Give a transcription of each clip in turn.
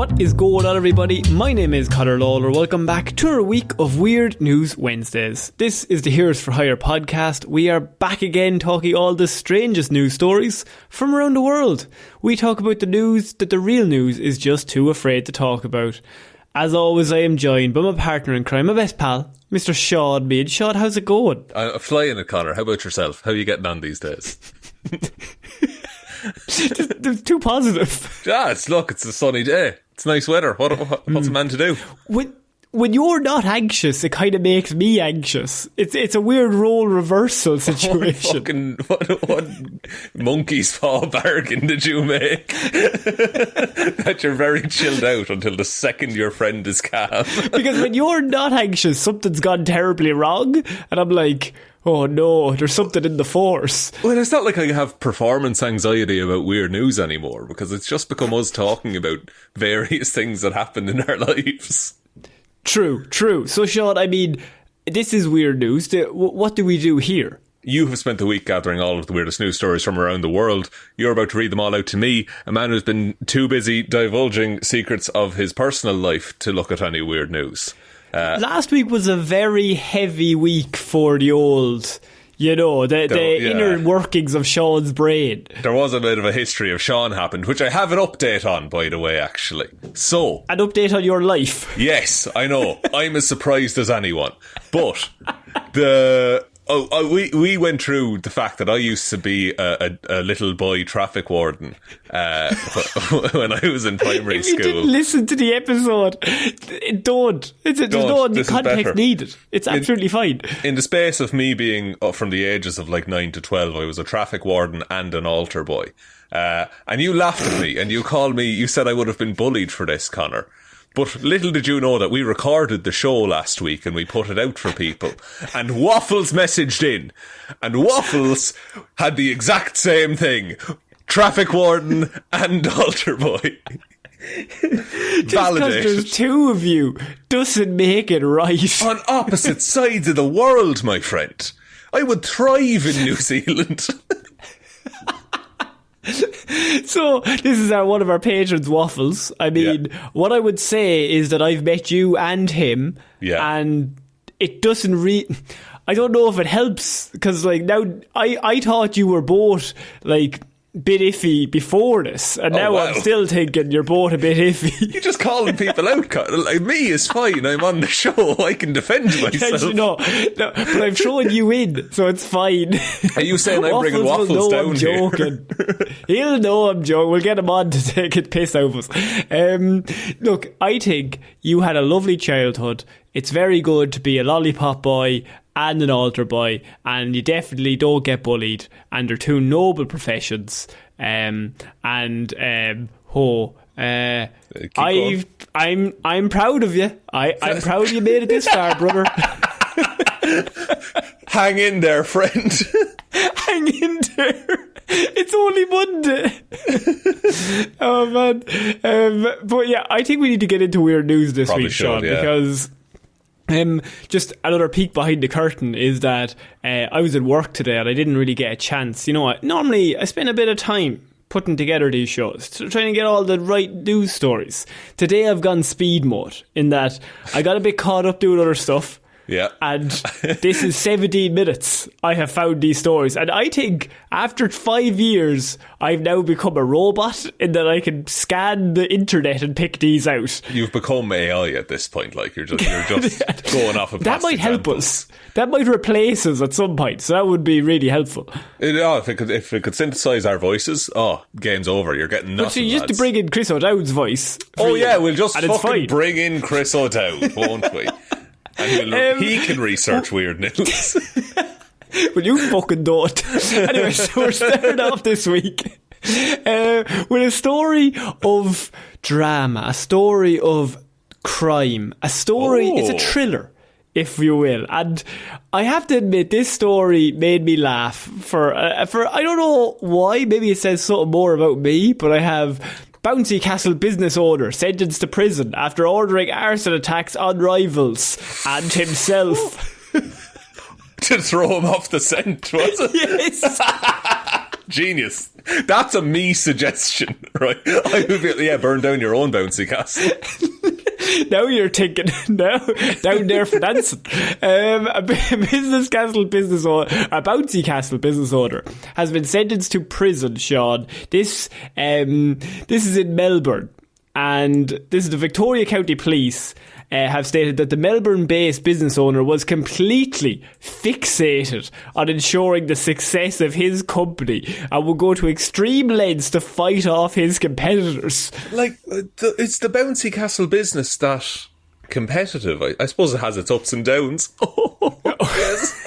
What is going on, everybody? My name is Ciara Lawler. Welcome back to our week of Weird News Wednesdays. This is the Heroes for Hire podcast. We are back again talking all the strangest news stories from around the world. We talk about the news that the real news is just too afraid to talk about. As always, I am joined by my partner in crime, my best pal, Mr. Seán Mead. Seán, how's it going? I'm flying it, Conor. How about yourself? How are you getting on these days? It's too positive. Yeah, it's a sunny day. It's nice weather. What's a man to do? When you're not anxious, it kind of makes me anxious. It's a weird role reversal situation. What monkey's paw bargain did you make? That you're very chilled out until the second your friend is calm. Because when you're not anxious, something's gone terribly wrong, and I'm like, oh no, there's something in the force. Well, it's not like I have performance anxiety about weird news anymore, because it's just become us talking about various things that happened in our lives. True. So, Seán, I mean, this is weird news. What do we do here? You have spent the week gathering all of the weirdest news stories from around the world. You're about to read them all out to me, a man who's been too busy divulging secrets of his personal life to look at any weird news. Last week was a very heavy week for the old, the inner workings of Seán's brain. There was a bit of a history of Seán happened, which I have an update on, by the way, actually. So, an update on your life? Yes, I know. I'm as surprised as anyone. But we went through the fact that I used to be a little boy traffic warden when I was in primary school. If you didn't listen to the episode, don't. There's no context needed. It's absolutely fine. In the space of me being from the ages of like 9 to 12, I was a traffic warden and an altar boy. And you laughed at me and you said I would have been bullied for this, Conor. But little did you know that we recorded the show last week and we put it out for people. And Waffles messaged in. And Waffles had the exact same thing. Traffic warden and altar boy. Just because there's two of you doesn't make it right. On opposite sides of the world, my friend. I would thrive in New Zealand. So, this is one of our patrons, Waffles. I mean, What I would say is that I've met you and him, and it doesn't I don't know if it helps, because, like, now, I thought you were both, like, bit iffy before this, and now I'm still thinking you're both a bit iffy. You're just calling people out. Like, me is fine. I'm on the show. I can defend myself. No, but I'm throwing you in, so it's fine. Are you saying I'm bringing Waffles down here? He'll know I'm joking. We'll get him on to take a piss out of us. Look, I think you had a lovely childhood. It's very good to be a lollipop boy and an altar boy, and you definitely don't get bullied, and they're two noble professions. I'm proud of you. I'm proud you made it this far, brother. Hang in there, friend. Hang in there. It's only Monday. Oh man. But yeah, I think we need to get into weird news this week, Seán, because just another peek behind the curtain is that I was at work today and I didn't really get a chance. You know what? Normally I spend a bit of time putting together these shows, trying to get all the right news stories. Today I've gone speed mode in that I got a bit caught up doing other stuff. Yeah. And this is 17 minutes I have found these stories. And I think after 5 years, I've now become a robot in that I can scan the internet and pick these out. You've become AI at this point. Like, you're just going off of that might help us. That might replace us at some point. So that would be really helpful. If it could synthesize our voices, game's over. You're getting nothing. But so you just to bring in Chris O'Dowd's voice. We'll just fucking bring in Chris O'Dowd, won't we? And he can research weird news. Well, you fucking don't. Anyway, so we're starting off this week with a story of drama, a story of crime, a story, it's a thriller, if you will. And I have to admit, this story made me laugh for I don't know why, maybe it says something more about me, but I have Bouncy Castle business owner sentenced to prison after ordering arson attacks on rivals and himself. To throw him off the scent, was it? Yes. Genius. That's a me suggestion, right? I would be, burn down your own bouncy castle. Now you're thinking, now down there for dancing. A bouncy castle business owner has been sentenced to prison, Sean. This is in Melbourne, and this is the Victoria County Police. Have stated that the Melbourne-based business owner was completely fixated on ensuring the success of his company and will go to extreme lengths to fight off his competitors. Like, it's the bouncy castle business that competitive. I suppose it has its ups and downs. Yes.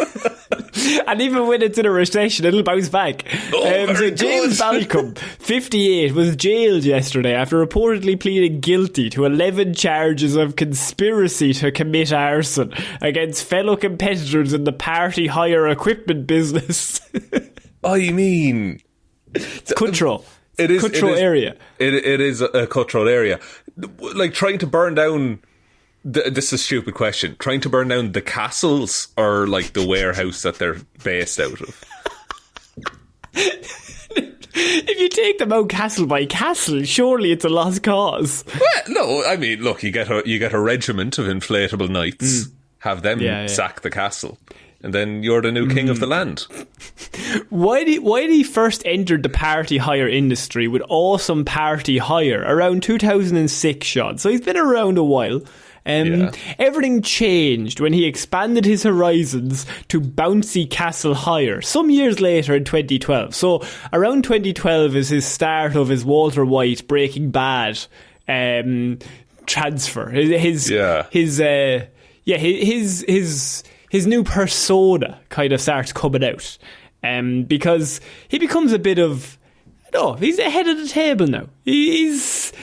And even when it's in a recession, it'll bounce back. So James Balcombe, 58, was jailed yesterday after reportedly pleading guilty to 11 charges of conspiracy to commit arson against fellow competitors in the party hire equipment business. I mean... It's cutthroat. Cutthroat area. It is a cutthroat area. Like, trying to burn down... This is a stupid question. Trying to burn down the castles or like the warehouse that they're based out of? If you take them out castle by castle, surely it's a lost cause. Well, no, I mean, look, you get a regiment of inflatable knights, have them sack the castle, and then you're the new king of the land. Why did he first entered the party hire industry with awesome party hire around 2006, Sean? So he's been around a while. Everything changed when he expanded his horizons to bouncy castle hire some years later in 2012. So around 2012 is his start of his Walter White Breaking Bad transfer. His new persona kind of starts coming out, because he becomes a bit of... No, he's ahead of the table now. He's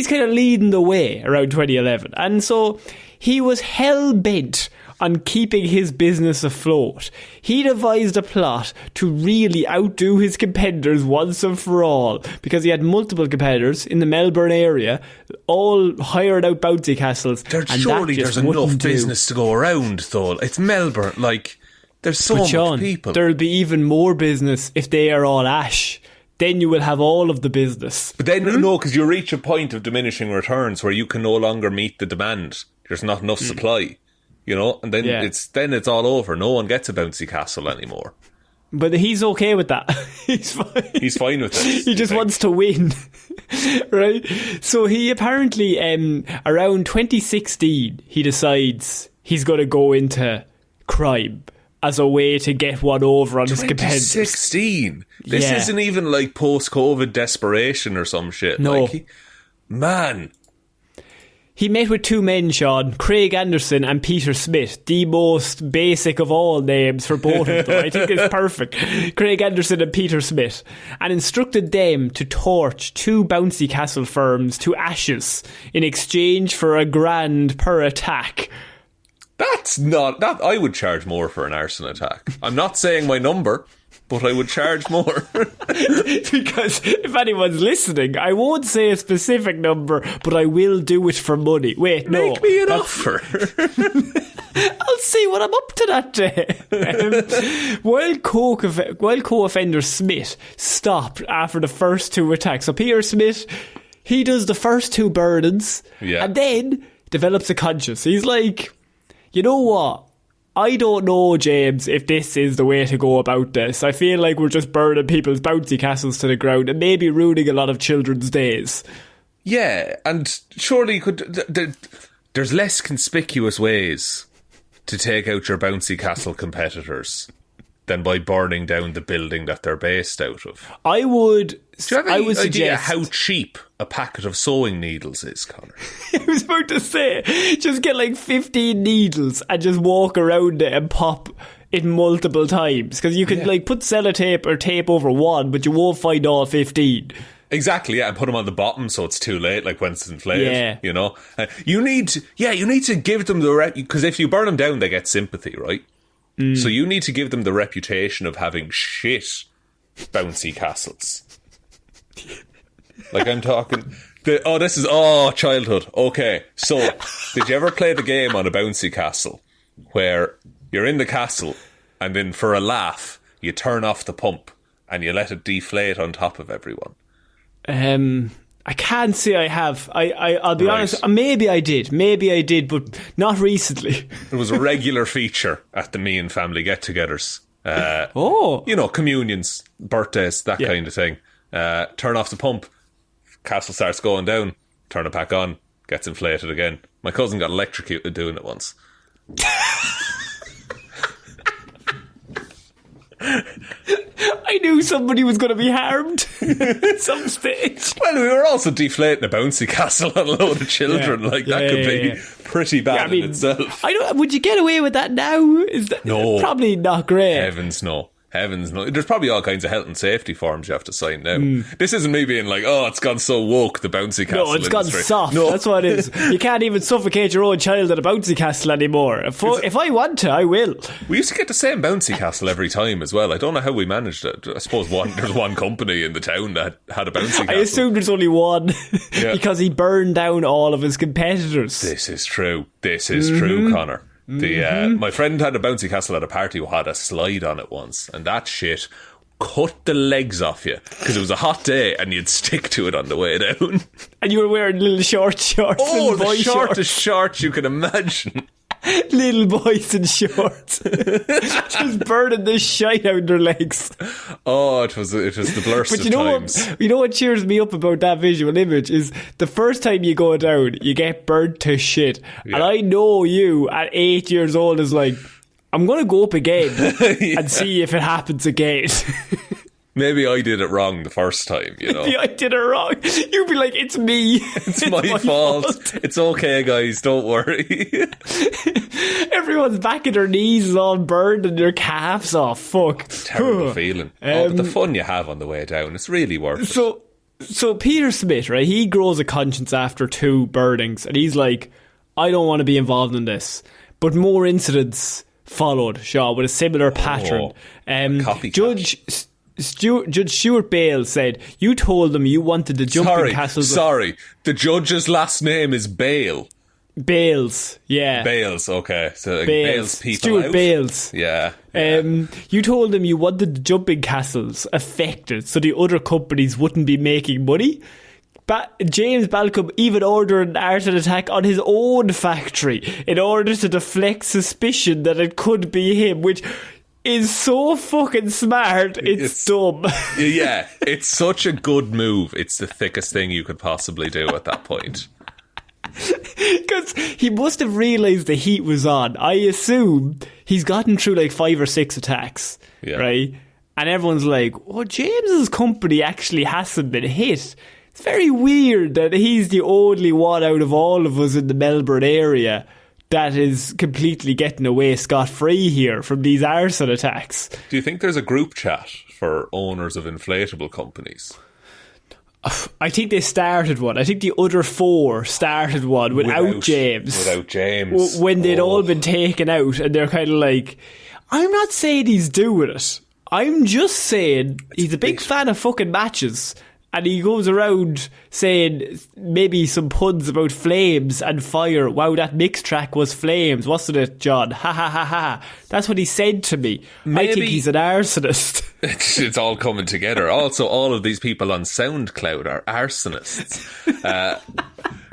kind of leading the way around 2011. And so he was hell-bent on keeping his business afloat. He devised a plot to really outdo his competitors once and for all, because he had multiple competitors in the Melbourne area, all hired out bouncy castles. Surely there's enough business to go around, though. It's Melbourne. Like, there's so much people. There'll be even more business if they are all ash. Then you will have all of the business. But then, no, because you reach a point of diminishing returns where you can no longer meet the demand. There's not enough supply, you know? And then it's all over. No one gets a bouncy castle anymore. But he's okay with that. He's fine. He's fine with it. He just wants to win. Right? So he apparently, around 2016, he decides he's going to go into crime as a way to get one over on his competitors. 2016? This isn't even like post-COVID desperation or some shit. No. Like, man. He met with two men, Sean, Craig Anderson and Peter Smith, the most basic of all names for both of them. I think it's perfect. Craig Anderson and Peter Smith. And instructed them to torch two bouncy castle firms to ashes in exchange for $1,000 per attack. That's not... that I would charge more for an arson attack. I'm not saying my number, but I would charge more. Because if anyone's listening, I won't say a specific number, but I will do it for money. Wait, no. Make me an offer. I'll see what I'm up to that day. While co-offender Smith stopped after the first two attacks. So Peter Smith, he does the first two burdens, and then develops a conscience. He's like... You know what? I don't know, James, if this is the way to go about this. I feel like we're just burning people's bouncy castles to the ground and maybe ruining a lot of children's days. Yeah, and surely there's less conspicuous ways to take out your bouncy castle competitors than by burning down the building that they're based out of. I would... Do you have any idea how cheap a packet of sewing needles is, Conor? I was about to say, just get like 15 needles and just walk around it and pop it multiple times. Because you can like put sellotape or tape over one, but you won't find all 15. Exactly, yeah, and put them on the bottom so it's too late, like when it's inflated, you know? You need to give them the... Because if you burn them down, they get sympathy, right? So you need to give them the reputation of having shit bouncy castles. Like I'm talking... this is... childhood. Okay, so did you ever play the game on a bouncy castle where you're in the castle and then for a laugh you turn off the pump and you let it deflate on top of everyone? I can't say I have. I'll be Right. honest. Maybe I did, but not recently. It was a regular feature at the me and family get-togethers. Oh. Communions, birthdays, that kind of thing. Turn off the pump, castle starts going down, turn it back on, gets inflated again. My cousin got electrocuted doing it once. I knew somebody was going to be harmed at some stage. Well, we were also deflating a bouncy castle on a load of children. Yeah. That could be pretty bad in itself. Would you get away with that now? Is that No. probably not great? Heavens no. There's probably all kinds of health and safety forms you have to sign now. This isn't me being like, oh, it's gone so woke, the bouncy castle No, it's gone industry. soft. No. That's what it is. You can't even suffocate your own child at a bouncy castle anymore. If I want to, I will. We used to get the same bouncy castle every time as well. I don't know how we managed it. I suppose there's one company in the town that had a bouncy castle. I assume there's only one because he burned down all of his competitors. This is true, Conor. My friend had a bouncy castle at a party who had a slide on it once, and that shit cut the legs off you because it was a hot day and you'd stick to it on the way down. And you were wearing little shorts. Oh, little the boy shortest shorts you can imagine. Little boys in shorts. Just burning the shite out their legs. Oh, it was the blurst But of you know times. what? You know what cheers me up about that visual image is the first time you go down, you get burnt to shit. Yeah. And I know you at 8 years old is like, I'm going to go up again and see if it happens again. Maybe I did it wrong the first time, you know. Maybe I did it wrong. You'd be like, it's me. It's my fault. It's okay, guys. Don't worry. Everyone's back at their knees is all burned and their calves off. Fuck. Terrible feeling. But the fun you have on the way down, it's really worth it. So Peter Smith, right, he grows a conscience after 2 burnings and he's like, I don't want to be involved in this. But more incidents followed, Shaun, with a similar pattern. Copycat. Judge Stuart Bale said, you told them you wanted the jumping castles. Sorry, the judge's last name is Bale. Bales, yeah. Bales, okay. So like Bales people Stuart out. Bales. Yeah. You told them you wanted the jumping castles affected so the other companies wouldn't be making money. James Balcombe even ordered an arson attack on his own factory in order to deflect suspicion that it could be him, which is so fucking smart, it's dumb. Yeah, it's such a good move. It's the thickest thing you could possibly do at that point. Because he must have realised the heat was on. I assume he's gotten through like 5 or 6 attacks, right? And everyone's like, oh, James's company actually hasn't been hit. It's very weird that he's the only one out of all of us in the Melbourne area that is completely getting away scot-free here from these arson attacks. Do you think there's a group chat for owners of inflatable companies? I think they started one. I think the other 4 started one without James. Without James. When they'd all been taken out, and they're kind of like, I'm not saying he's doing it. I'm just saying he's a big fan of fucking matches. And he goes around saying maybe some puns about flames and fire. Wow, that mix track was flames, wasn't it, John? Ha ha ha ha. That's what he said to me. I think he's an arsonist. It's all coming together. Also, all of these people on SoundCloud are arsonists.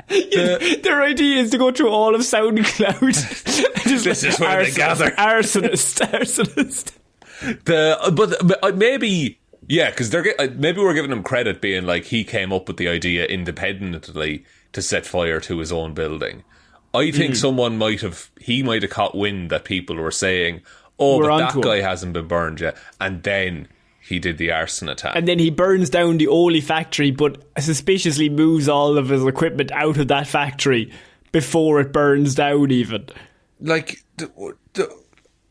Their idea is to go through all of SoundCloud. This is where they gather. Arsonist. But maybe... Yeah, because maybe we're giving him credit being like he came up with the idea independently to set fire to his own building. I think someone might have caught wind that people were saying, but that guy hasn't been burned yet. And then he did the arson attack. And then he burns down the Oli factory, but suspiciously moves all of his equipment out of that factory before it burns down even. Like,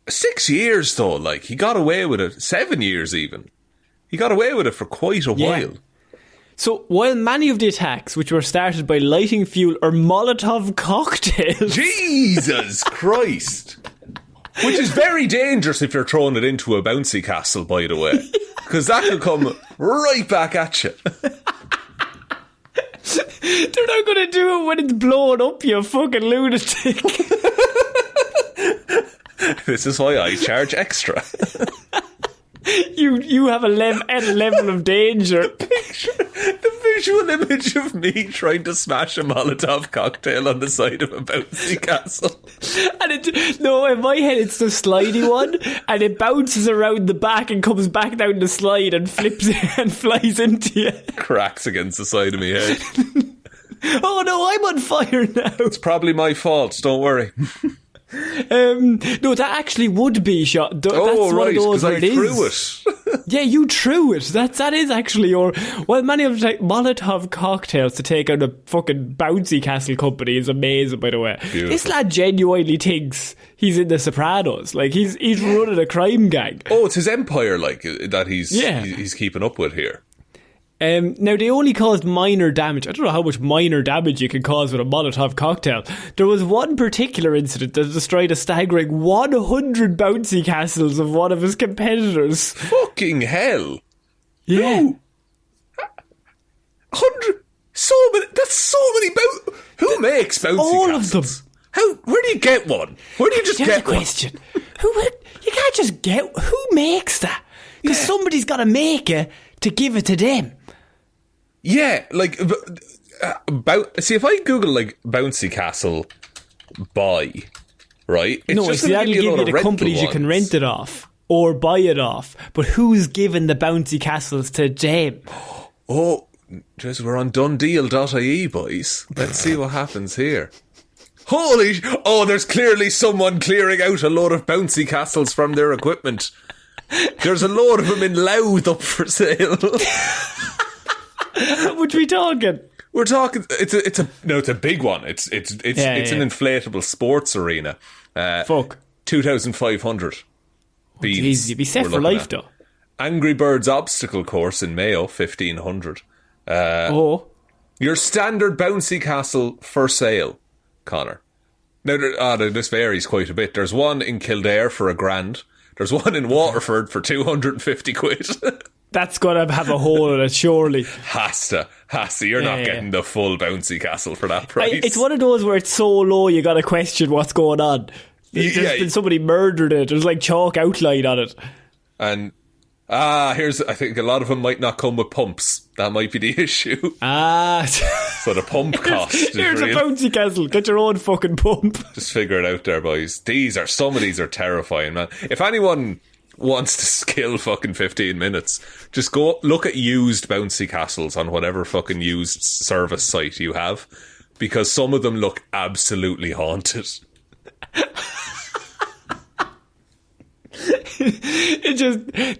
6 years though, like, he got away with it. 7 years even. He got away with it for quite a while. So, while many of the attacks, which were started by lighting fuel or Molotov cocktails... Jesus Christ! Which is very dangerous if you're throwing it into a bouncy castle, by the way. Because that could come right back at you. They're not going to do it when it's blowing up, you fucking lunatic. This is why I charge extra. You have a level of danger. The visual image of me trying to smash a Molotov cocktail on the side of a bouncy castle. And in my head it's the slidey one, and it bounces around the back and comes back down the slide and flips and flies into you. Cracks against the side of my head. Oh no, I'm on fire now. It's probably my fault, don't worry. No, that actually would be shot. That's right, because I threw it. Yeah, you threw it. That is actually your... Well, many of the Molotov cocktails to take out a fucking bouncy castle company is amazing, by the way. Beautiful. This lad genuinely thinks he's in The Sopranos. Like, he's running a crime gang. Oh, it's his empire, like, that he's keeping up with here. Now, they only caused minor damage. I don't know how much minor damage you can cause with a Molotov cocktail. There was one particular incident that destroyed a staggering 100 bouncy castles of one of his competitors. Fucking hell. Yeah. No. 100. So many. That's so many. Who makes bouncy all castles? Of them. Where do you get one? Where do you just get one? Question. You can't just get... Who makes that? Because somebody's got to make it to give it to them. Yeah, like, see, if I Google, like, bouncy castle buy, right? It's that'll give you the companies you can rent it off or buy it off. But who's giving the bouncy castles to them? Oh, just we're on donedeal.ie, boys. Let's see what happens here. Holy... Oh, there's clearly someone clearing out a load of bouncy castles from their equipment. There's a load of them in Louth up for sale. How much we talking? We're talking. It's a big one. It's an inflatable sports arena. Fuck. 2,500. Jeez, you'd be set for life though. Angry Birds obstacle course in Mayo, 1,500. Your standard bouncy castle for sale, Connor. Now, this varies quite a bit. There's one in Kildare for £1,000. There's one in Waterford for 250 quid. That's going to have a hole in it, surely. Has to. You're not getting the full bouncy castle for that price. It's one of those where it's so low you got to question what's going on. Somebody murdered it. There's like chalk outline on it. And I think a lot of them might not come with pumps. That might be the issue. So the pump cost. Here's a bouncy castle. Get your own fucking pump. Just figure it out there, boys. Some of these are terrifying, man. If anyone wants to skill fucking 15 minutes, just go look at used bouncy castles on whatever fucking used service site you have, because some of them look absolutely haunted.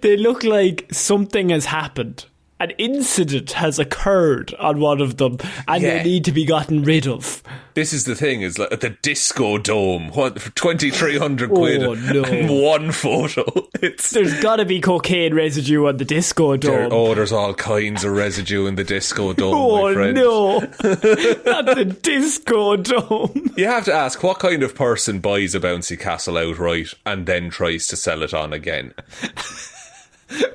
They look like something has happened. An incident has occurred on one of them, and they need to be gotten rid of. This is the thing, is like the Disco Dome, what, for 2,300 quid and one photo. There's got to be cocaine residue on the Disco Dome. There's all kinds of residue in the Disco Dome, my friend. No, not the Disco Dome. You have to ask, what kind of person buys a bouncy castle outright and then tries to sell it on again?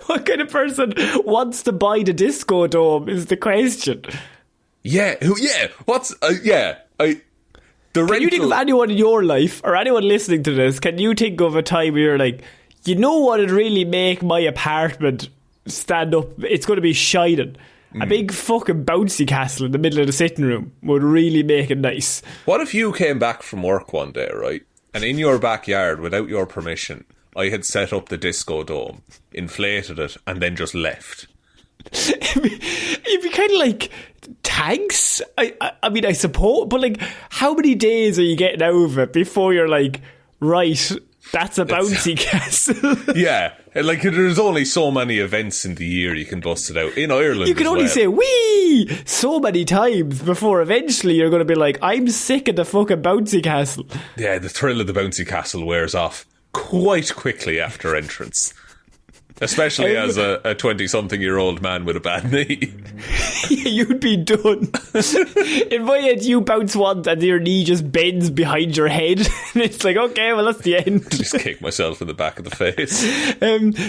What kind of person wants to buy the Disco Dome is the question. Yeah, the rental. Can you think of anyone in your life, or anyone listening to this, can you think of a time where you're like, you know what would really make my apartment stand up? It's going to be shining. A big fucking bouncy castle in the middle of the sitting room would really make it nice. What if you came back from work one day, right, and in your backyard, without your permission, I had set up the Disco Dome, inflated it, and then just left? You'd be kind of like, thanks? I mean, I suppose, but like, how many days are you getting out of it before you're like, right, that's a bouncy castle? Yeah, like there's only so many events in the year you can bust it out. In Ireland, you can only say wee so many times before eventually you're going to be like, I'm sick of the fucking bouncy castle. Yeah, the thrill of the bouncy castle wears off quite quickly after entrance, especially as a 20-something-year-old man with a bad knee. You'd be done. In my head, you bounce once and your knee just bends behind your head, and it's like, okay, well, that's the end. Just kick myself in the back of the face.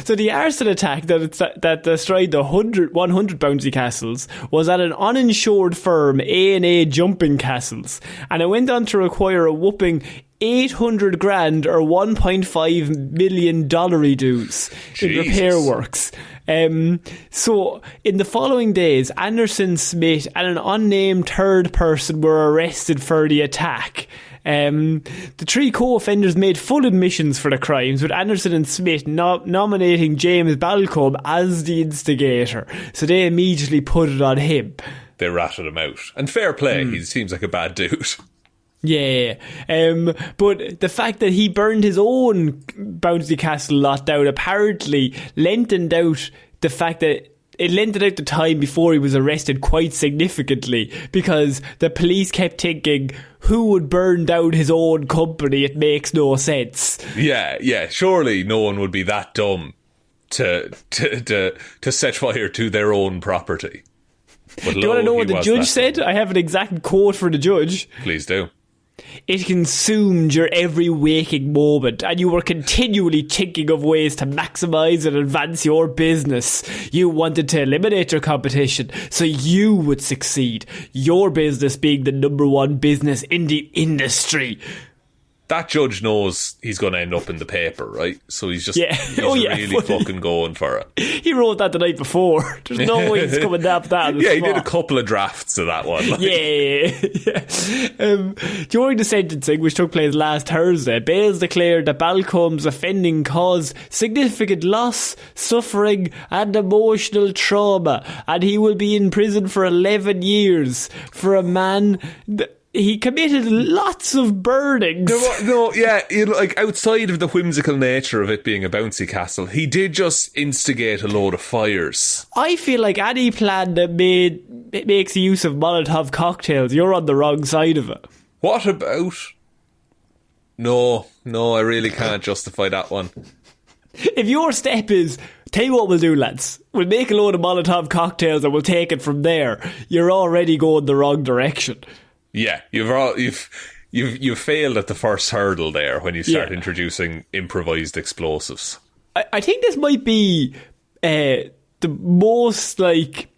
So the arson attack that destroyed the 100 bouncy castles was at an uninsured firm, A&A Jumping Castles, and it went on to require a whopping 800 grand or $1.5 million dues in repair works. So in the following days, Anderson, Smith and an unnamed third person were arrested for the attack. The three co-offenders made full admissions for the crimes, with Anderson and Smith nominating James Balcombe as the instigator. So they immediately put it on him. They ratted him out. And fair play, he seems like a bad dude. Yeah, but the fact that he burned his own bouncy castle lot down apparently lengthened out the fact that it lengthened out the time before he was arrested quite significantly, because the police kept thinking, who would burn down his own company? It makes no sense. Yeah, surely no one would be that dumb to set fire to their own property. But do you want to know what the judge said? I have an exact quote for the judge. Please do. It consumed your every waking moment, and you were continually thinking of ways to maximise and advance your business. You wanted to eliminate your competition so you would succeed, your business being the number one business in the industry. That judge knows he's going to end up in the paper, right? So he's just really fucking going for it. He wrote that the night before. There's no way he's coming down that. Yeah, he did a couple of drafts of that one. Like. Yeah. During the sentencing, which took place last Thursday, Bales declared that Balcombe's offending caused significant loss, suffering and emotional trauma, and he will be in prison for 11 years for a man... He committed lots of burnings. Like outside of the whimsical nature of it being a bouncy castle, he did just instigate a load of fires. I feel like any plan that makes use of Molotov cocktails, you're on the wrong side of it. What about... No, I really can't justify that one. If your step is, tell you what we'll do, lads, we'll make a load of Molotov cocktails and we'll take it from there, you're already going the wrong direction. Yeah, you've failed at the first hurdle there when you start introducing improvised explosives. I think this might be the most, like...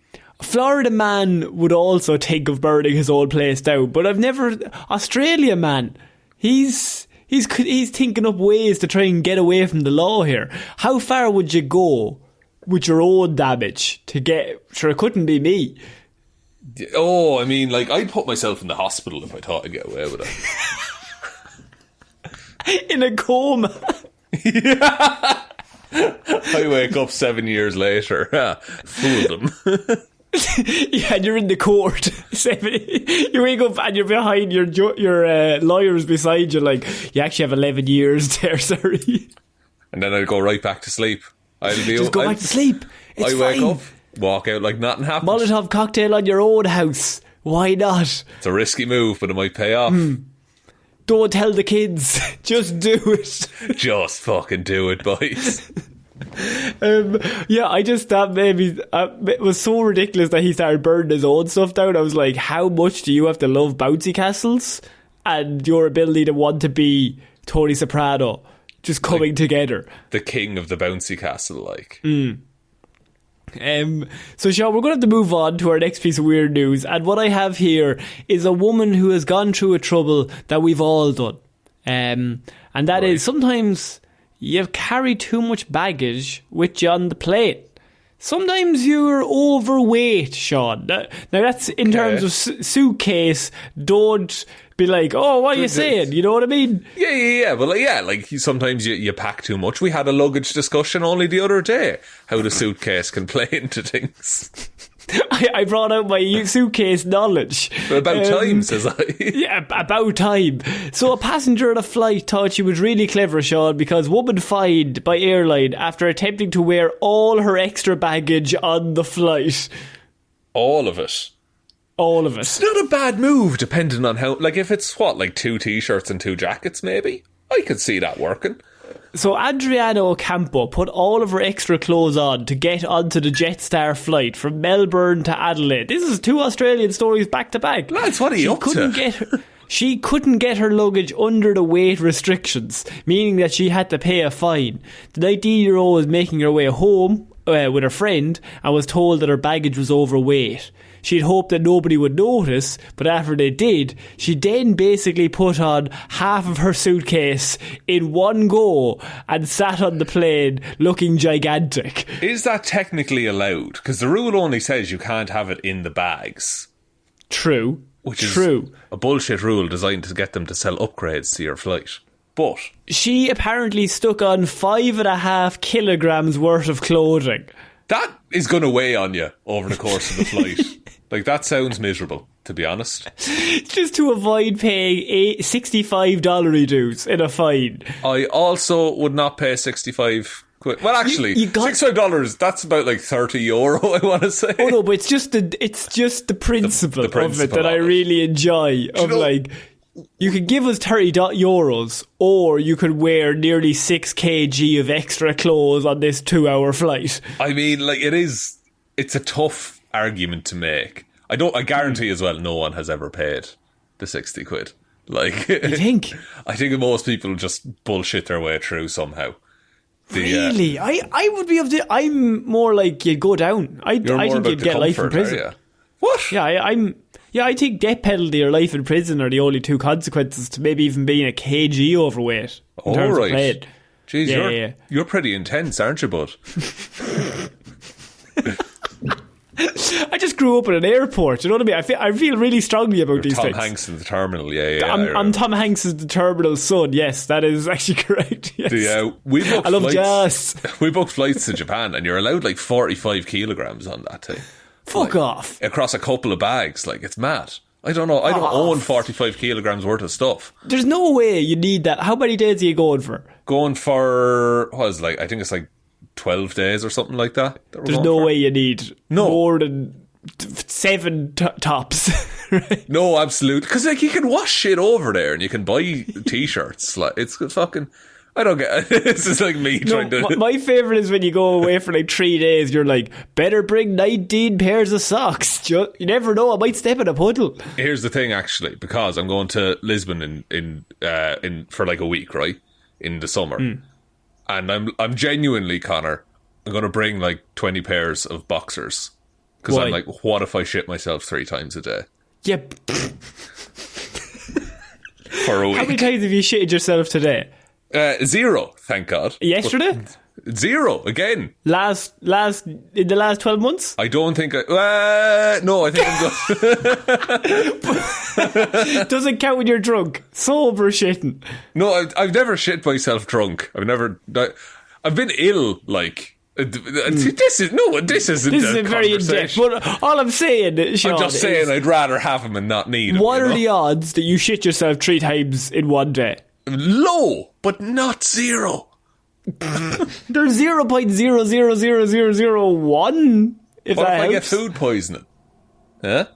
Florida man would also think of burning his old place down, but I've never... Australia man, he's thinking up ways to try and get away from the law here. How far would you go with your own damage to get... Sure, it couldn't be me. Oh, I mean, like, I'd put myself in the hospital if I thought I'd get away with it. In a coma. Yeah. I wake up 7 years later. Fooled them. Yeah, and you're in the court. You wake up and you're behind your lawyers beside you, like, you actually have 11 years there, sorry. And then I'll go right back to sleep. Just go back to sleep. It's wake fine. Up, walk out like nothing happened. Molotov cocktail on your own house. Why not? It's a risky move, but it might pay off. Don't tell the kids. Just do it. Just fucking do it, boys. I just thought maybe it was so ridiculous that he started burning his own stuff down. I was like, how much do you have to love bouncy castles and your ability to want to be Tony Soprano just coming like together? The king of the bouncy castle, like. So Seán, we're going to have to move on to our next piece of weird news, and what I have here is a woman who has gone through a trouble that we've all done, and that is sometimes you carry too much baggage with you on the plane. Sometimes you're overweight, Seán. Now that's in terms of suitcase. Don't be like, oh, what are you saying? You know what I mean? Yeah. But like sometimes you pack too much. We had a luggage discussion only the other day. How the suitcase can play into things. I brought out my suitcase knowledge. About time, says I. Yeah, about time. So a passenger on a flight thought she was really clever, Seán, because woman fined by airline after attempting to wear all her extra baggage on the flight. All of it. It's not a bad move, depending on how... Like, if it's, like 2 t-shirts and 2 jackets, maybe? I could see that working. So Adriana Ocampo put all of her extra clothes on to get onto the Jetstar flight from Melbourne to Adelaide. This is 2 Australian stories back to back. Lads, what are you up to? She couldn't get her luggage under the weight restrictions, meaning that she had to pay a fine. The 19-year-old was making her way home with her friend and was told that her baggage was overweight. She'd hoped that nobody would notice, but after they did, she then basically put on half of her suitcase in one go and sat on the plane looking gigantic. Is that technically allowed? Because the rule only says you can't have it in the bags. True. Which is a bullshit rule designed to get them to sell upgrades to your flight. But she apparently stuck on 5.5 kilograms worth of clothing. That is going to weigh on you over the course of the flight. Like, that sounds miserable, to be honest. Just to avoid paying $65 dues in a fine. I also would not pay 65 quid. Well, actually, $65, that's about like €30, I want to say. Oh no, but it's just the principle of it that I really enjoy. You could give us €30, or you could wear nearly 6 kg of extra clothes on this 2-hour flight. I mean, like, it's a tough argument to make. I guarantee as well no one has ever paid the 60 quid. Like, you think? I think most people just bullshit their way through somehow. Really? I would be I'm more like you'd go down. I think you'd get life in prison. What? Yeah, I think death penalty or life in prison are the only two consequences to maybe even being a kg overweight in terms of playing. Jeez, you're pretty intense, aren't you, bud? I just grew up at an airport, you know what I mean? I feel really strongly about these things. Tom Hanks in the terminal, I'm Tom Hanks in the terminal's son, yes, that is actually correct. Yes. I love jazz. We booked flights to Japan and you're allowed like 45 kilograms on that thing. Fuck off. Across a couple of bags, like, it's mad. I don't know, I don't own 45 kilograms worth of stuff. There's no way you need that. How many days are you going for? Going for, I think it's like 12 days or something like that. There's no way you need more than 7 tops. Right? No, absolutely. Because like, you can wash shit over there and you can buy t-shirts. Like, it's fucking... I don't get it. This is like me trying to... My favourite is when you go away for like 3 days, you're like, better bring 19 pairs of socks. You never know, I might step in a puddle. Here's the thing, actually, because I'm going to Lisbon in for like a week, right? In the summer. And I'm genuinely, Conor, I'm going to bring like 20 pairs of boxers. Because I'm like, what if I shit myself 3 times a day? Yep. For a week. How many times have you shitted yourself today? 0, thank God. Yesterday? But 0 again. In the last 12 months? I don't think no, I think I'm good. Doesn't count when you're drunk. Sober shitting. No, I've never shit myself drunk. I've been ill, like. This isn't very in-depth. But all I'm saying, Sean, I'm just saying I'd rather have him and not need him. What are the odds that you shit yourself 3 times in one day? Low, but not 0. There's 0.000001. If what that if helps. I get food poisoning? Huh?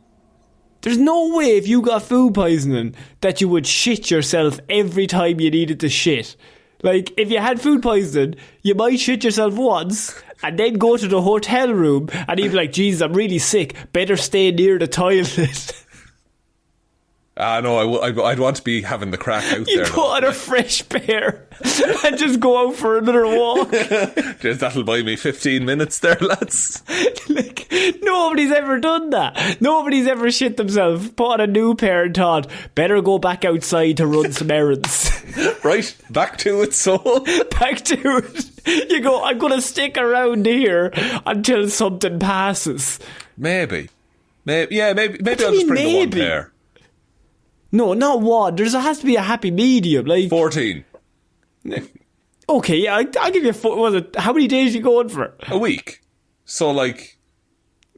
There's no way if you got food poisoning that you would shit yourself every time you needed to shit. Like, if you had food poisoning, you might shit yourself once and then go to the hotel room and you'd be like, Jesus, I'm really sick. Better stay near the toilet. No, I'd want to be having the crack out there. You put on a fresh pair and just go out for another walk. That'll buy me 15 minutes there, lads. Like, nobody's ever done that. Nobody's ever shit themselves, put on a new pair and thought, better go back outside to run some errands. Right, back to it, so. Back to it. You go, I'm going to stick around here until something passes. Maybe I'll just bring the one pair. No, not one. There has to be a happy medium. Like 14. Okay, yeah, I'll give you how many days are you going for? A week. So, like...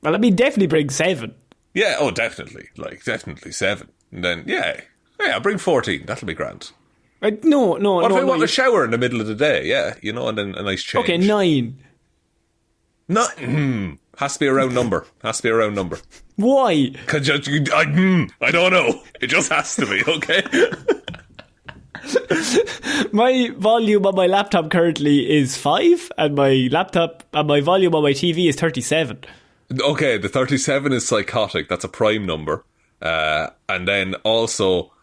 Well, I mean, definitely bring 7. Yeah, definitely. Like, definitely 7. And then, yeah, I'll bring 14. That'll be grand. No. What if I want a shower in the middle of the day? Yeah, and then a nice change. Okay, 9. Has to be a round number. Why? Because I don't know. It just has to be, okay? My volume on my laptop currently is 5, and my volume on my TV is 37. Okay, the 37 is psychotic. That's a prime number. And then also,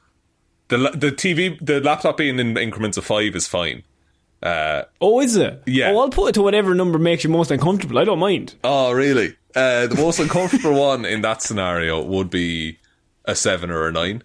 the laptop being in increments of 5 is fine. Oh, is it? Yeah. Oh, I'll put it to whatever number makes you most uncomfortable. I don't mind. Oh, really? The most uncomfortable one in that scenario would be a 7 or a 9.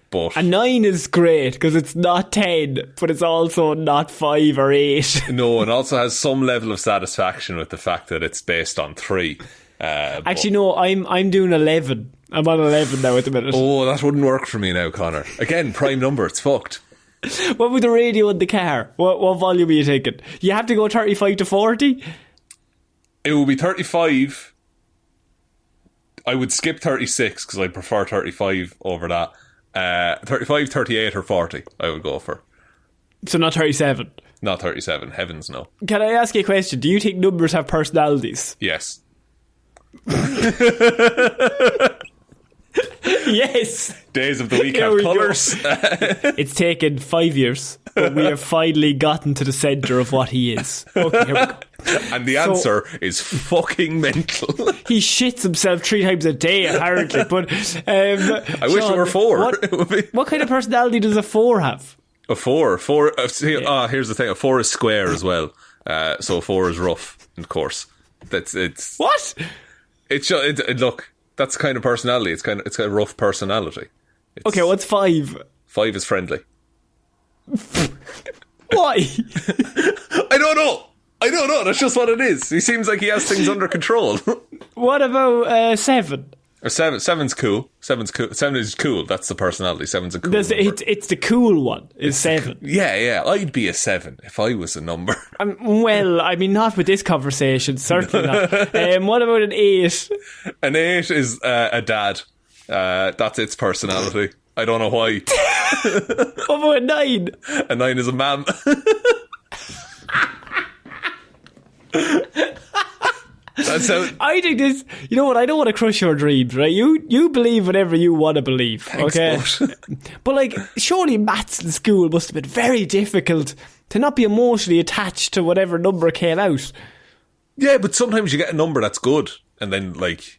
But a 9 is great because it's not 10, but it's also not 5 or 8. No, and also has some level of satisfaction with the fact that it's based on 3. Actually, no, I'm doing 11. I'm on 11 now at the minute. Oh, that wouldn't work for me now, Connor. Again, prime number, it's fucked. What with the radio in the car? What volume are you taking? You have to go 35 to 40? It would be 35. I would skip 36 because I prefer 35 over that. 35, 38 or 40 I would go for. So not 37? Not 37, heavens no. Can I ask you a question? Do you think numbers have personalities? Yes. Yes. Days of the week have colours. It's taken 5 years, but we have finally gotten to the centre of what he is. Okay, here we go. And the answer is fucking mental. He shits himself 3 times a day, apparently. But I wish it were 4. What kind of personality does a 4 have? A 4. Here's the thing. A 4 is square as well. So a 4 is rough, of course. It's what? Look, that's the kind of personality. It's got a rough personality. Okay, what's 5? 5 is friendly. Why? I don't know. That's just what it is. He seems like he has things under control. What about 7? Or 7's cool. 7 is cool. That's the personality. 7's a cool number. It's the cool one. Is 7? Yeah. I'd be a 7 if I was a number. Well, I mean, not with this conversation. Certainly not. What about an 8? An 8 is a dad. That's its personality. I don't know why. What about a 9? A 9 is a mam. That's how. I think this. You know what? I don't want to crush your dreams, right? You believe whatever you want to believe. Thanks, okay. But like, surely maths in school must have been very difficult to not be emotionally attached to whatever number came out. Yeah, but sometimes you get a number that's good, and then like,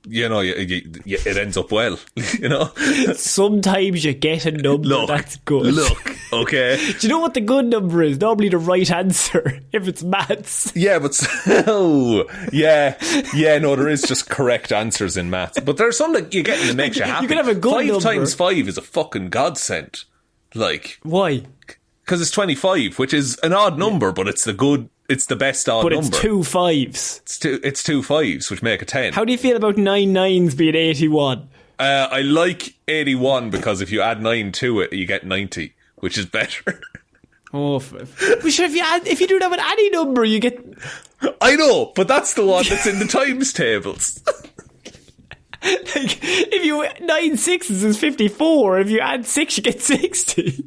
you know, it ends up well. You know. Sometimes you get a number that's good. Look, okay. Do you know what the good number is? Normally the right answer if it's maths. Yeah, but no, there is just correct answers in maths. But there's some that you get that makes you happy. You can have a good 5 number. times 5 is a fucking godsend. Like, why? Because it's 25, which is an odd number, but it's the best odd number. But it's 2 5s. It's 2 5s, which make a 10. How do you feel about 9 9s being 81? I like 81 because if you add 9 to it, you get 90, which is better. Oh, but sure, if you do that with any number, you get. I know, but that's the one that's in the times tables. Like, if you 9 6s is 54. If you add 6, you get 60.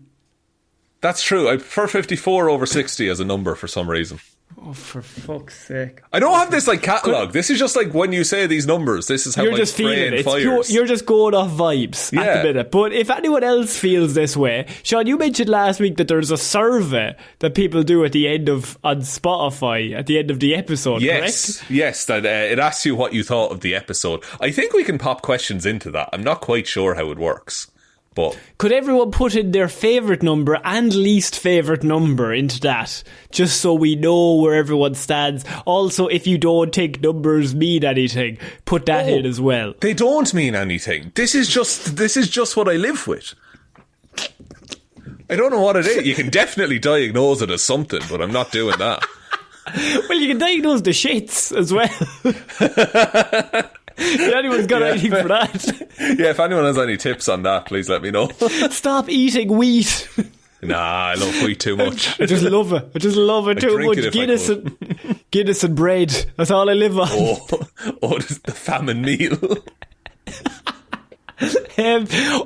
That's true. I prefer 54 over 60 as a number for some reason. Oh, for fuck's sake. I don't have this like catalogue. This is just like when you say these numbers, this is how you're my just brain feeling it. fires. You're just going off vibes at the minute. But if anyone else feels this way, Sean, you mentioned last week that there's a survey that people do at the end of on Spotify at the end of the episode. Yes, correct? Yes. That it asks you what you thought of the episode. I think we can pop questions into that. I'm not quite sure how it works. But could everyone put in their favourite number and least favourite number into that, just so we know where everyone stands? Also, if you don't think numbers mean anything, put that in as well. They don't mean anything. This is just what I live with. I don't know what it is. You can definitely diagnose it as something, but I'm not doing that. Well, you can diagnose the shits as well. If anyone's got anything for that. Yeah, if anyone has any tips on that, please let me know. Stop eating wheat. Nah, I love wheat too much. I just love it. Too much. Guinness and bread. That's all I live on. This is the famine meal.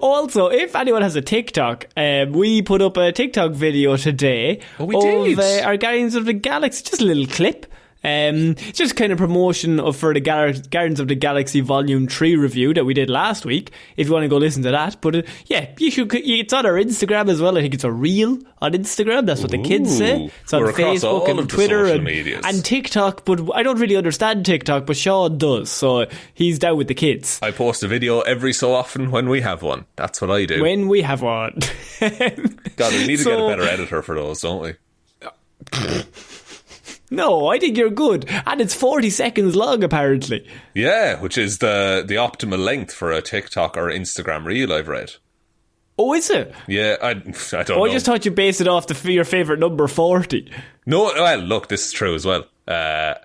Also, if anyone has a TikTok, we put up a TikTok video today of our Guardians of the Galaxy, just a little clip. Just kind of promotion for the Guardians of the Galaxy Volume 3 review that we did last week, if you want to go listen to that. But it's on our Instagram as well. I think it's a reel on Instagram. That's what the kids say. It's on Facebook and Twitter and TikTok. But I don't really understand TikTok, but Sean does. So he's down with the kids. I post a video every so often when we have one. That's what I do. When we have one. God, we need to get a better editor for those, don't we? No, I think you're good. And it's 40 seconds long, apparently. Yeah, which is the optimal length for a TikTok or Instagram reel, I've read. Oh, is it? Yeah, I don't know. I just thought you based it off your favourite number, 40. No, well, look, this is true as well. Yeah.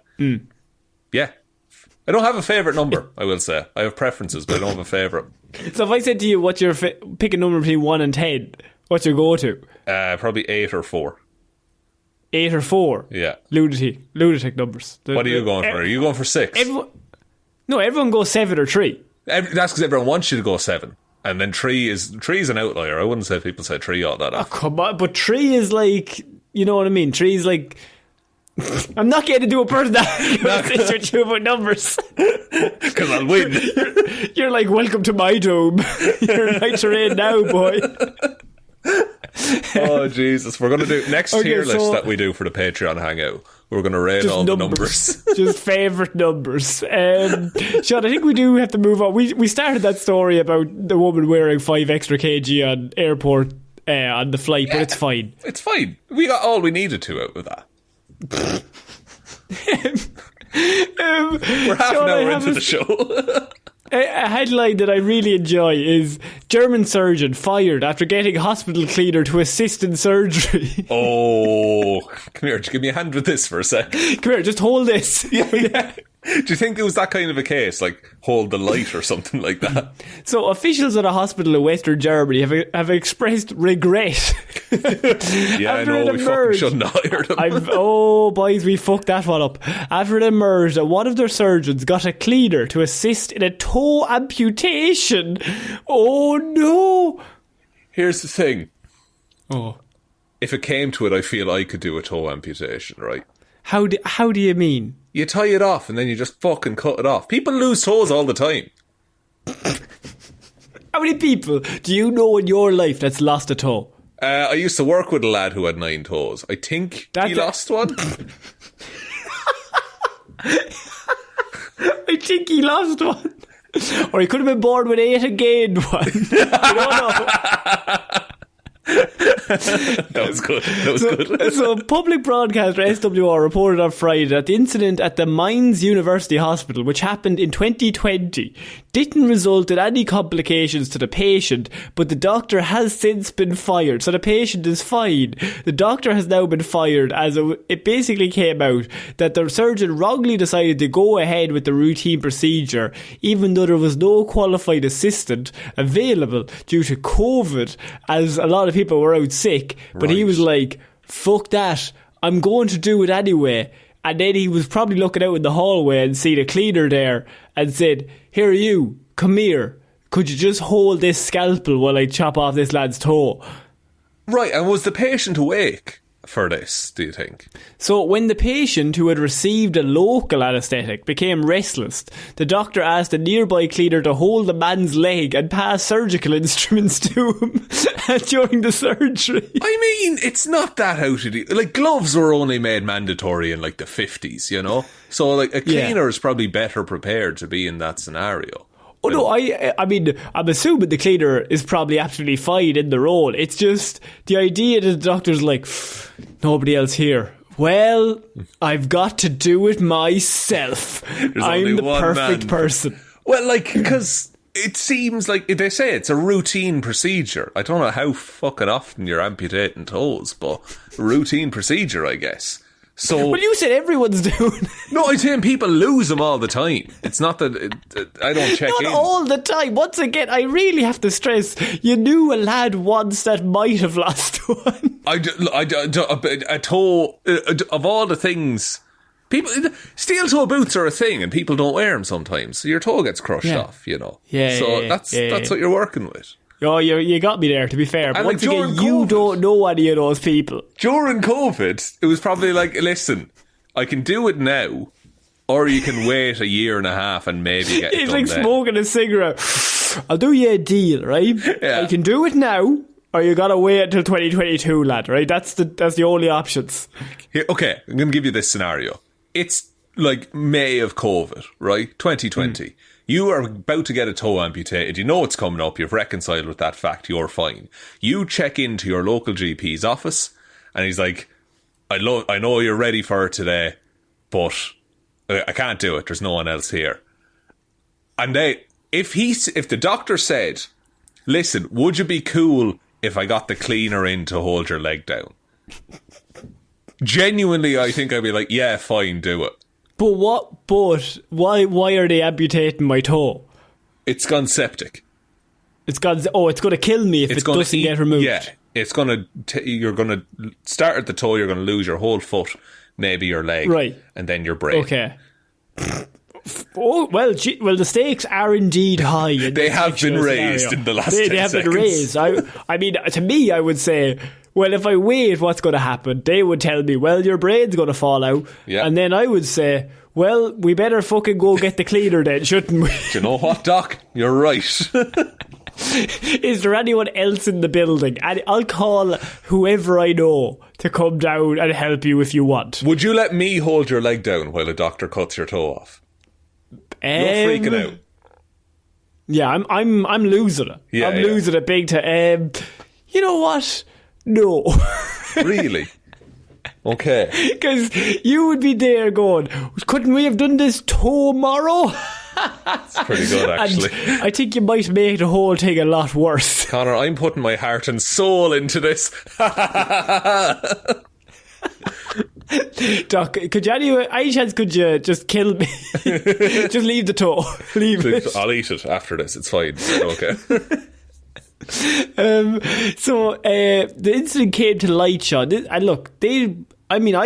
I don't have a favourite number, I will say. I have preferences, but I don't have a favourite. So if I said to you, what's your pick a number between 1 and 10, what's your go-to? Probably 8 or 4. 8 or 4? Yeah. Lunatic numbers. What are you going for? Are you going for 6? Everyone goes 7 or 3. That's because everyone wants you to go 7. And then 3 is an outlier. I wouldn't say people say 3 all that often. Oh, come on. But 3 is like, you know what I mean? 3 is like... I'm not getting to do a personality with you about numbers. Because I'll win. You're like, welcome to my dome. You're my terrain now, boy. Oh Jesus, we're going to do next tier list that we do for the Patreon hangout. We're going to rate all the numbers. Just favourite numbers. Sean, I think we do have to move on. We started that story about the woman wearing 5 extra kg on airport on the flight, but it's fine. It's fine. We got all we needed to out of that. We're half an hour into the show. A headline that I really enjoy is German surgeon fired after getting hospital cleaner to assist in surgery. Oh, come here, just give me a hand with this for a sec. Come here, just hold this. Yeah. Do you think it was that kind of a case, like hold the light or something like that? So officials at a hospital in Western Germany have expressed regret. Yeah, I know, we fucking shouldn't have hired them. Oh, boys, we fucked that one up. After it emerged that one of their surgeons got a cleaner to assist in a toe amputation. Oh, no. Here's the thing. Oh. If it came to it, I feel I could do a toe amputation, right? How do you mean? You tie it off and then you just fucking cut it off. People lose toes all the time. How many people do you know in your life that's lost a toe? I used to work with a lad who had 9 toes. I think he lost one. I think he lost one. Or he could have been born with 8 and gained one. I don't know. That was good. So public broadcaster SWR reported on Friday that the incident at the Mainz University Hospital, which happened in 2020, didn't result in any complications to the patient, but the doctor has since been fired. So the patient is fine. The doctor has now been fired as it basically came out that the surgeon wrongly decided to go ahead with the routine procedure, even though there was no qualified assistant available due to COVID, as a lot of people were out sick. But he was like, fuck that, I'm going to do it anyway. And then he was probably looking out in the hallway and seen a cleaner there and said, here you, come here, could you just hold this scalpel while I chop off this lad's toe? Right, and was the patient awake for this, do you think? So when the patient, who had received a local anaesthetic, became restless, the doctor asked a nearby cleaner to hold the man's leg and pass surgical instruments to him during the surgery. I mean, it's not that out of the... Like, gloves were only made mandatory in, like, the 50s, you know? So, like, a cleaner is probably better prepared to be in that scenario. Oh, no, I mean, I'm assuming the cleaner is probably absolutely fine in the role. It's just the idea that the doctor's like, nobody else here. Well, I've got to do it myself. I'm the perfect person. Well, like, because it seems like, they say it's a routine procedure. I don't know how fucking often you're amputating toes, but routine procedure, I guess. So, well, you said everyone's doing. No, I'm saying people lose them all the time. It's not that I don't check not in. Not all the time. Once again, I really have to stress, you knew a lad once that might have lost one. A toe, of all the things, people, steel toe boots are a thing and people don't wear them sometimes. So your toe gets crushed off, you know. Yeah. So that's what you're working with. Oh, you got me there, to be fair. But once again, you don't know any of those people. During COVID, it was probably like, listen, I can do it now, or you can wait a year and a half and maybe get it He's done like then. smoking a cigarette. I'll do you a deal, right? Yeah. You can do it now, or you gotta wait until 2022, lad, right? That's the only options. Here, okay, I'm going to give you this scenario. It's like May of COVID, right? 2020. You are about to get a toe amputated. You know it's coming up. You've reconciled with that fact. You're fine. You check into your local GP's office and he's like, I know you're ready for it today, but I can't do it. There's no one else here. And if the doctor said, listen, would you be cool if I got the cleaner in to hold your leg down? Genuinely, I think I'd be like, yeah, fine, do it. But why are they amputating my toe? It's gone septic. It's going to kill me if it doesn't get removed. Yeah, it's going to, you're going to start at the toe, you're going to lose your whole foot, maybe your leg, right, and then your brain. Okay. Oh, well, the stakes are indeed high. They have been raised in the last 10 They have seconds. been raised. I mean, to me, I would say, well, if I wait, what's going to happen? They would tell me, well, your brain's going to fall out. Yeah. And then I would say, well, we better fucking go get the cleaner then, shouldn't we? Do you know what, Doc? You're right. Is there anyone else in the building? And I'll call whoever I know to come down and help you if you want. Would you let me hold your leg down while a doctor cuts your toe off? You're freaking out. Yeah, I'm losing it. Yeah, I'm losing it big time. You know what? No. Really? Okay. Because you would be there going, couldn't we have done this tomorrow? It's pretty good, actually. And I think you might make the whole thing a lot worse. Conor, I'm putting my heart and soul into this. Doc, could you any chance could you just kill me? Just leave the toe. Leave it. I'll eat it after this. It's fine. Okay. The incident came to light, Sean, and look, I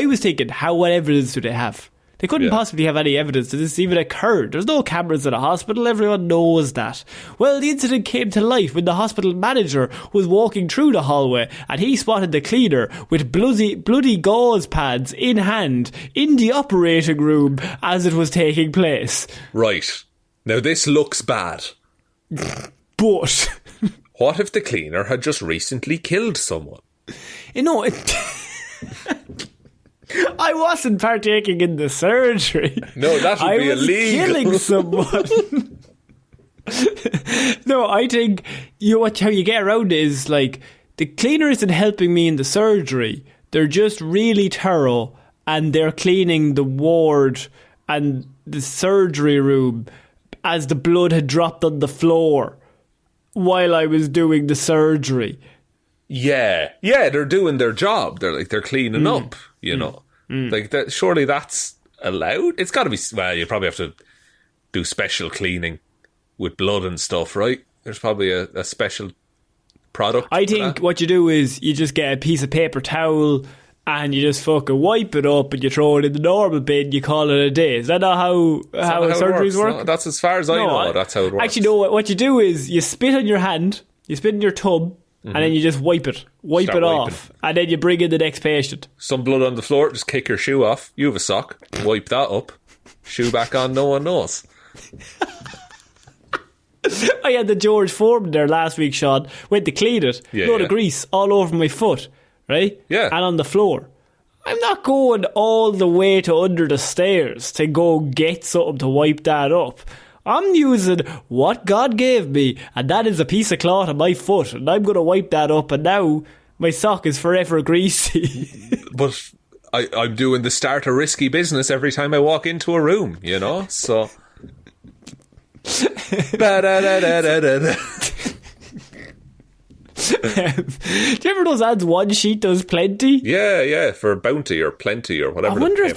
was thinking, what evidence do they have? They couldn't possibly have any evidence that this even occurred. There's no cameras in a hospital, everyone knows that. Well, the incident came to light when the hospital manager was walking through the hallway and he spotted the cleaner with bloody gauze pads in hand in the operating room as it was taking place. Right. Now this looks bad. But what if the cleaner had just recently killed someone? You know, I wasn't partaking in the surgery. No, that would be illegal. I was killing someone. No, I think how you get around it is like the cleaner isn't helping me in the surgery. They're just really thorough and they're cleaning the ward and the surgery room as the blood had dropped on the floor while I was doing the surgery. Yeah, they're doing their job. They're cleaning up, you know. Like that. Surely that's allowed. It's got to be. Well, you probably have to do special cleaning with blood and stuff, right? There's probably a special product. I think what you do is you just get a piece of paper towel and you just fucking wipe it up and you throw it in the normal bin. You call it a day. Is that not how surgeries work? No, that's as far as I know. That's how it works. Actually, no. What you do is you spit on your hand, you spit in your tub. And then you just wipe it off, and then you bring in the next patient. Some blood on the floor, just kick your shoe off. You have a sock, wipe that up, shoe back on, no one knows. I had the George Foreman there last week, Sean. Went to clean it. Load of grease all over my foot, right? Yeah. And on the floor. I'm not going all the way to under the stairs to go get something to wipe that up. I'm using what God gave me, and that is a piece of cloth on my foot, and I'm going to wipe that up, and now my sock is forever greasy. But I'm doing the start a risky business every time I walk into a room, you know? So... Do you remember those ads? One sheet does plenty. Yeah, for bounty or plenty or whatever. I wonder if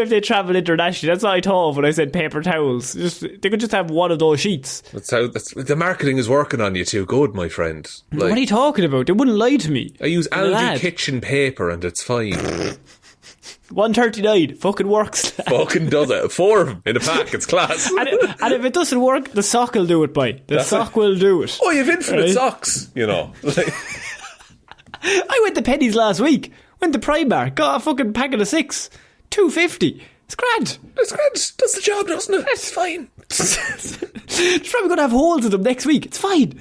they travel internationally. That's what I thought of when I said paper towels. They could just have one of those sheets. That's the marketing is working on you too good, my friend. What are you talking about? They wouldn't lie to me. I use Aldi kitchen paper and it's fine. $1.39 fucking works. Fucking does it. 4 of them in a pack. It's class. and if it doesn't work, the sock will do it, boy. The sock will do it. Oh, you have infinite socks, you know. I went to Penny's last week. Went to Primark. Got a fucking packet of 6. $2.50. It's grand. It's grand. Does the job, doesn't it? It's fine. It's probably going to have holes in them next week. It's fine.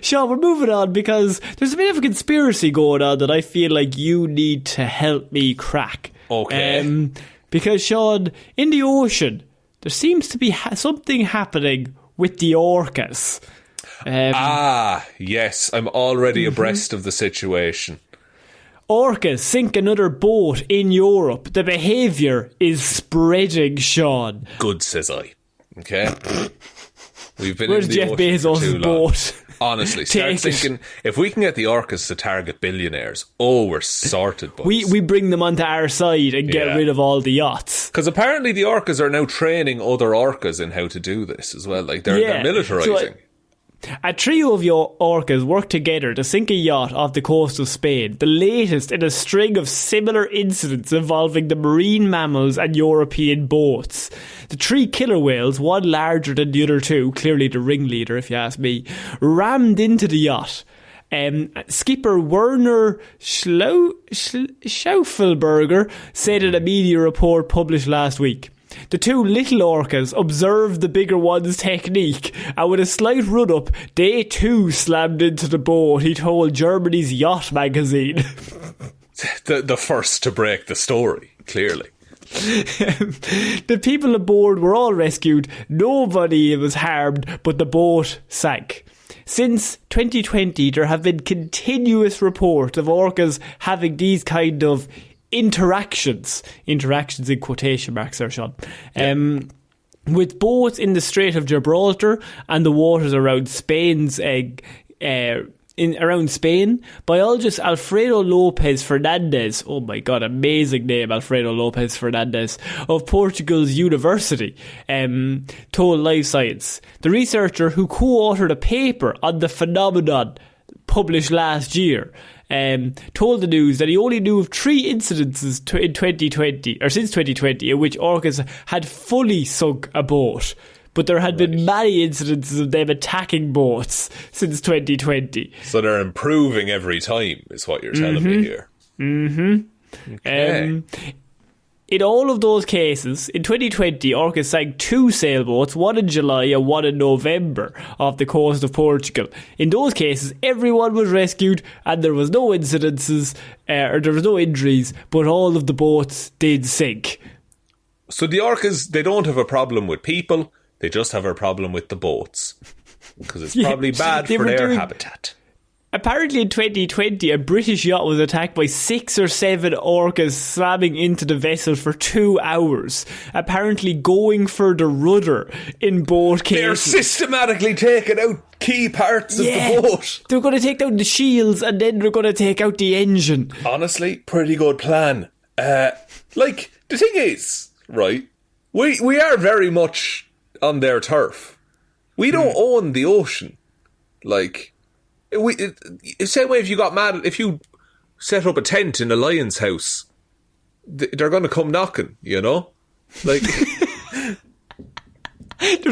Sean, we're moving on because there's a bit of a conspiracy going on that I feel like you need to help me crack. Okay. Because, Sean, in the ocean, there seems to be something happening with the orcas. Yes. I'm already abreast of the situation. Orcas sink another boat in Europe. The behaviour is spreading, Sean. Good, says I. Okay. We've been Where's in the Jeff ocean for too Bezos' long. boat? Honestly, start thinking, if we can get the orcas to target billionaires, we're sorted, boys. We bring them onto our side and get rid of all the yachts. Because apparently the orcas are now training other orcas in how to do this as well. Like, they're militarising. A trio of your orcas work together to sink a yacht off the coast of Spain, the latest in a string of similar incidents involving the marine mammals and European boats. The 3 killer whales, one larger than the other 2, clearly the ringleader if you ask me, rammed into the yacht. Skipper Werner Schaufelberger said in a media report published last week. The 2 little orcas observed the bigger one's technique, and with a slight run-up, they too slammed into the boat, he told Germany's Yacht magazine. The first to break the story, clearly. The people aboard were all rescued, nobody was harmed, but the boat sank. Since 2020, there have been continuous reports of orcas having these kind of interactions in quotation marks there, Sean, with boats in the Strait of Gibraltar and the waters around around Spain. Biologist Alfredo Lopez Fernandez, oh my god, amazing name, Alfredo Lopez Fernandez, of Portugal's university, told Live Science. The researcher who co-authored a paper on the phenomenon published last year told the news that he only knew of 3 incidences in 2020, or since 2020, in which orcas had fully sunk a boat. But there had been many incidences of them attacking boats since 2020. So they're improving every time, is what you're telling me here. Mm-hmm. Okay. In all of those cases, in 2020, orcas sank 2 sailboats, one in July and one in November, off the coast of Portugal. In those cases, everyone was rescued and there was no incidences, or there was no injuries, but all of the boats did sink. So the orcas, they don't have a problem with people, they just have a problem with the boats. Because it's probably bad for their habitat. Apparently in 2020, a British yacht was attacked by 6 or 7 orcas slamming into the vessel for 2 hours, apparently going for the rudder in both cases. They're systematically taking out key parts of the boat. They're going to take down the shields and then they're going to take out the engine. Honestly, pretty good plan. The thing is, right, we are very much on their turf. We don't own the ocean. Same way if you got mad, if you set up a tent in a lion's house, they're going to come knocking, you know? There's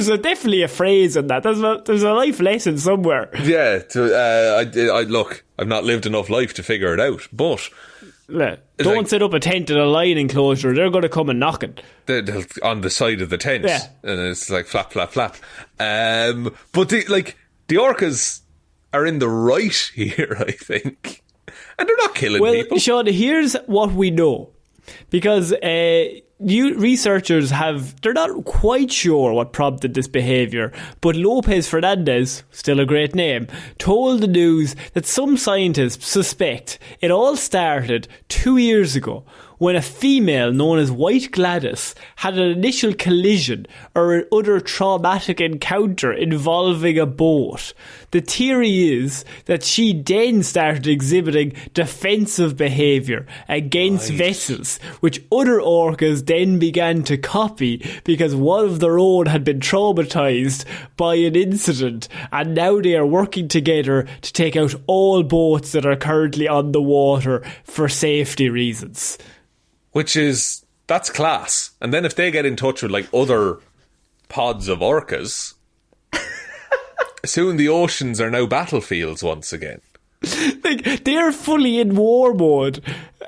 definitely a phrase in that. There's a life lesson somewhere. Yeah, look, I've not lived enough life to figure it out, but... Don't set up a tent in a lion enclosure, they're going to come and knocking. On the side of the tent. Yeah. And it's like flap, flap, flap. But the orcas are in the right here, I think. And they're not killing people. Well, Sean, here's what we know. Because new researchers they're not quite sure what prompted this behaviour, but Lopez Fernandez, still a great name, told the news that some scientists suspect it all started 2 years ago when a female known as White Gladys had an initial collision or an other traumatic encounter involving a boat. The theory is that she then started exhibiting defensive behaviour against vessels, which other orcas then began to copy because one of their own had been traumatised by an incident, and now they are working together to take out all boats that are currently on the water for safety reasons. That's class. And then if they get in touch with other pods of orcas, soon the oceans are now battlefields once again. Like, they're fully in war mode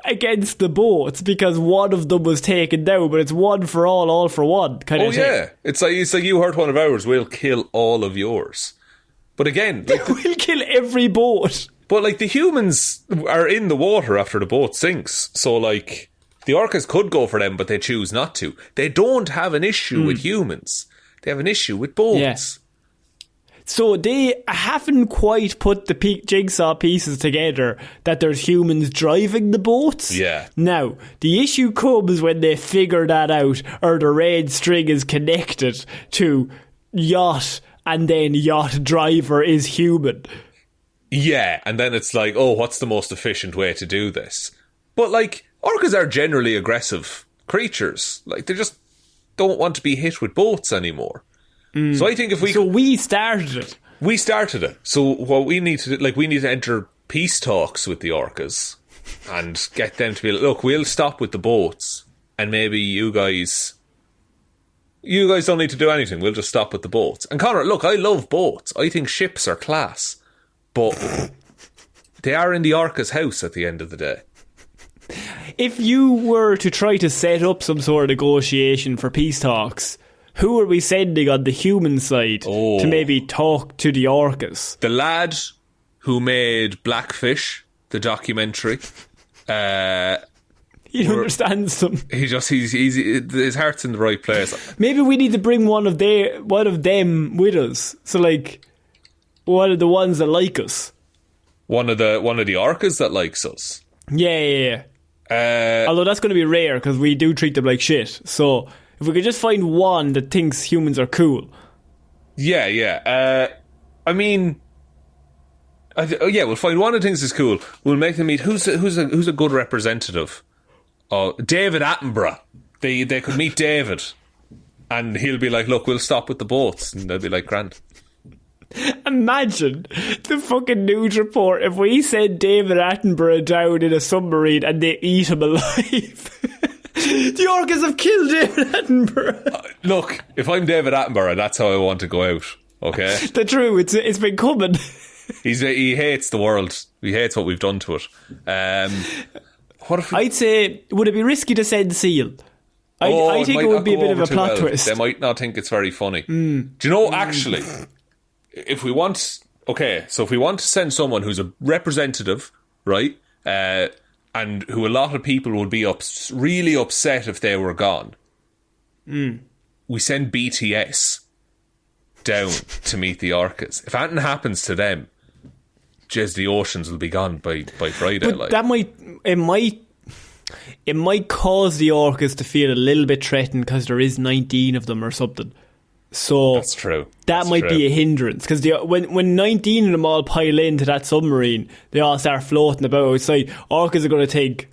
against the boats because one of them was taken down, but it's one for all for one kind of thing. Oh, yeah. It's like you hurt one of ours, we'll kill all of yours. But again... Like, we'll kill every boat. But, like, the humans are in the water after the boat sinks. So, like, the orcas could go for them, but they choose not to. They don't have an issue with humans. They have an issue with boats. Yeah. So they haven't quite put the jigsaw pieces together that there's humans driving the boats. Yeah. Now, the issue comes when they figure that out, or the red string is connected to yacht, and then yacht driver is human. Yeah, and then it's like, oh, what's the most efficient way to do this? But, like, orcas are generally aggressive creatures. Like, they just don't want to be hit with boats anymore. So I think if we... So we started it. We started it. So what we need to do, like, we need to enter peace talks with the orcas and get them to be like, look, we'll stop with the boats and maybe you guys don't need to do anything. We'll just stop with the boats. And Conor, look, I love boats. I think ships are class. But they are in the orca's house at the end of the day. If you were to try to set up some sort of negotiation for peace talks, who are we sending on the human side to maybe talk to the orcas? The lad who made Blackfish, the documentary. He understands them. He's his heart's in the right place. Maybe we need to bring one of them with us. So, like, one of the ones that like us. One of the orcas that likes us. Yeah. Although that's going to be rare because we do treat them like shit. So if we could just find one that thinks humans are cool. Yeah. I mean, we'll find one that thinks is cool. We'll make them meet. Who's a good representative? Oh, David Attenborough. They could meet David, and he'll be like, "Look, we'll stop with the boats," and they'll be like, "Grand." Imagine the fucking news report if we send David Attenborough down in a submarine and they eat him alive. The orcas have killed David Attenborough. Look, if I'm David Attenborough, that's how I want to go out. Okay, the truth, it's been coming. He hates the world. He hates what we've done to it. What if I'd say, would it be risky to send Seal? I think it would be a bit of a plot twist. They might not think it's very funny. Do you know, actually, if we want to send someone who's a representative, right, and who a lot of people would be really upset if they were gone, we send BTS down to meet the orcas. If anything happens to them, the oceans will be gone by Friday. But it might cause the orcas to feel a little bit threatened because there is 19 of them or something. So that's true. That might be a hindrance because when 19 of them all pile into that submarine, they all start floating about outside. Orcas are going to think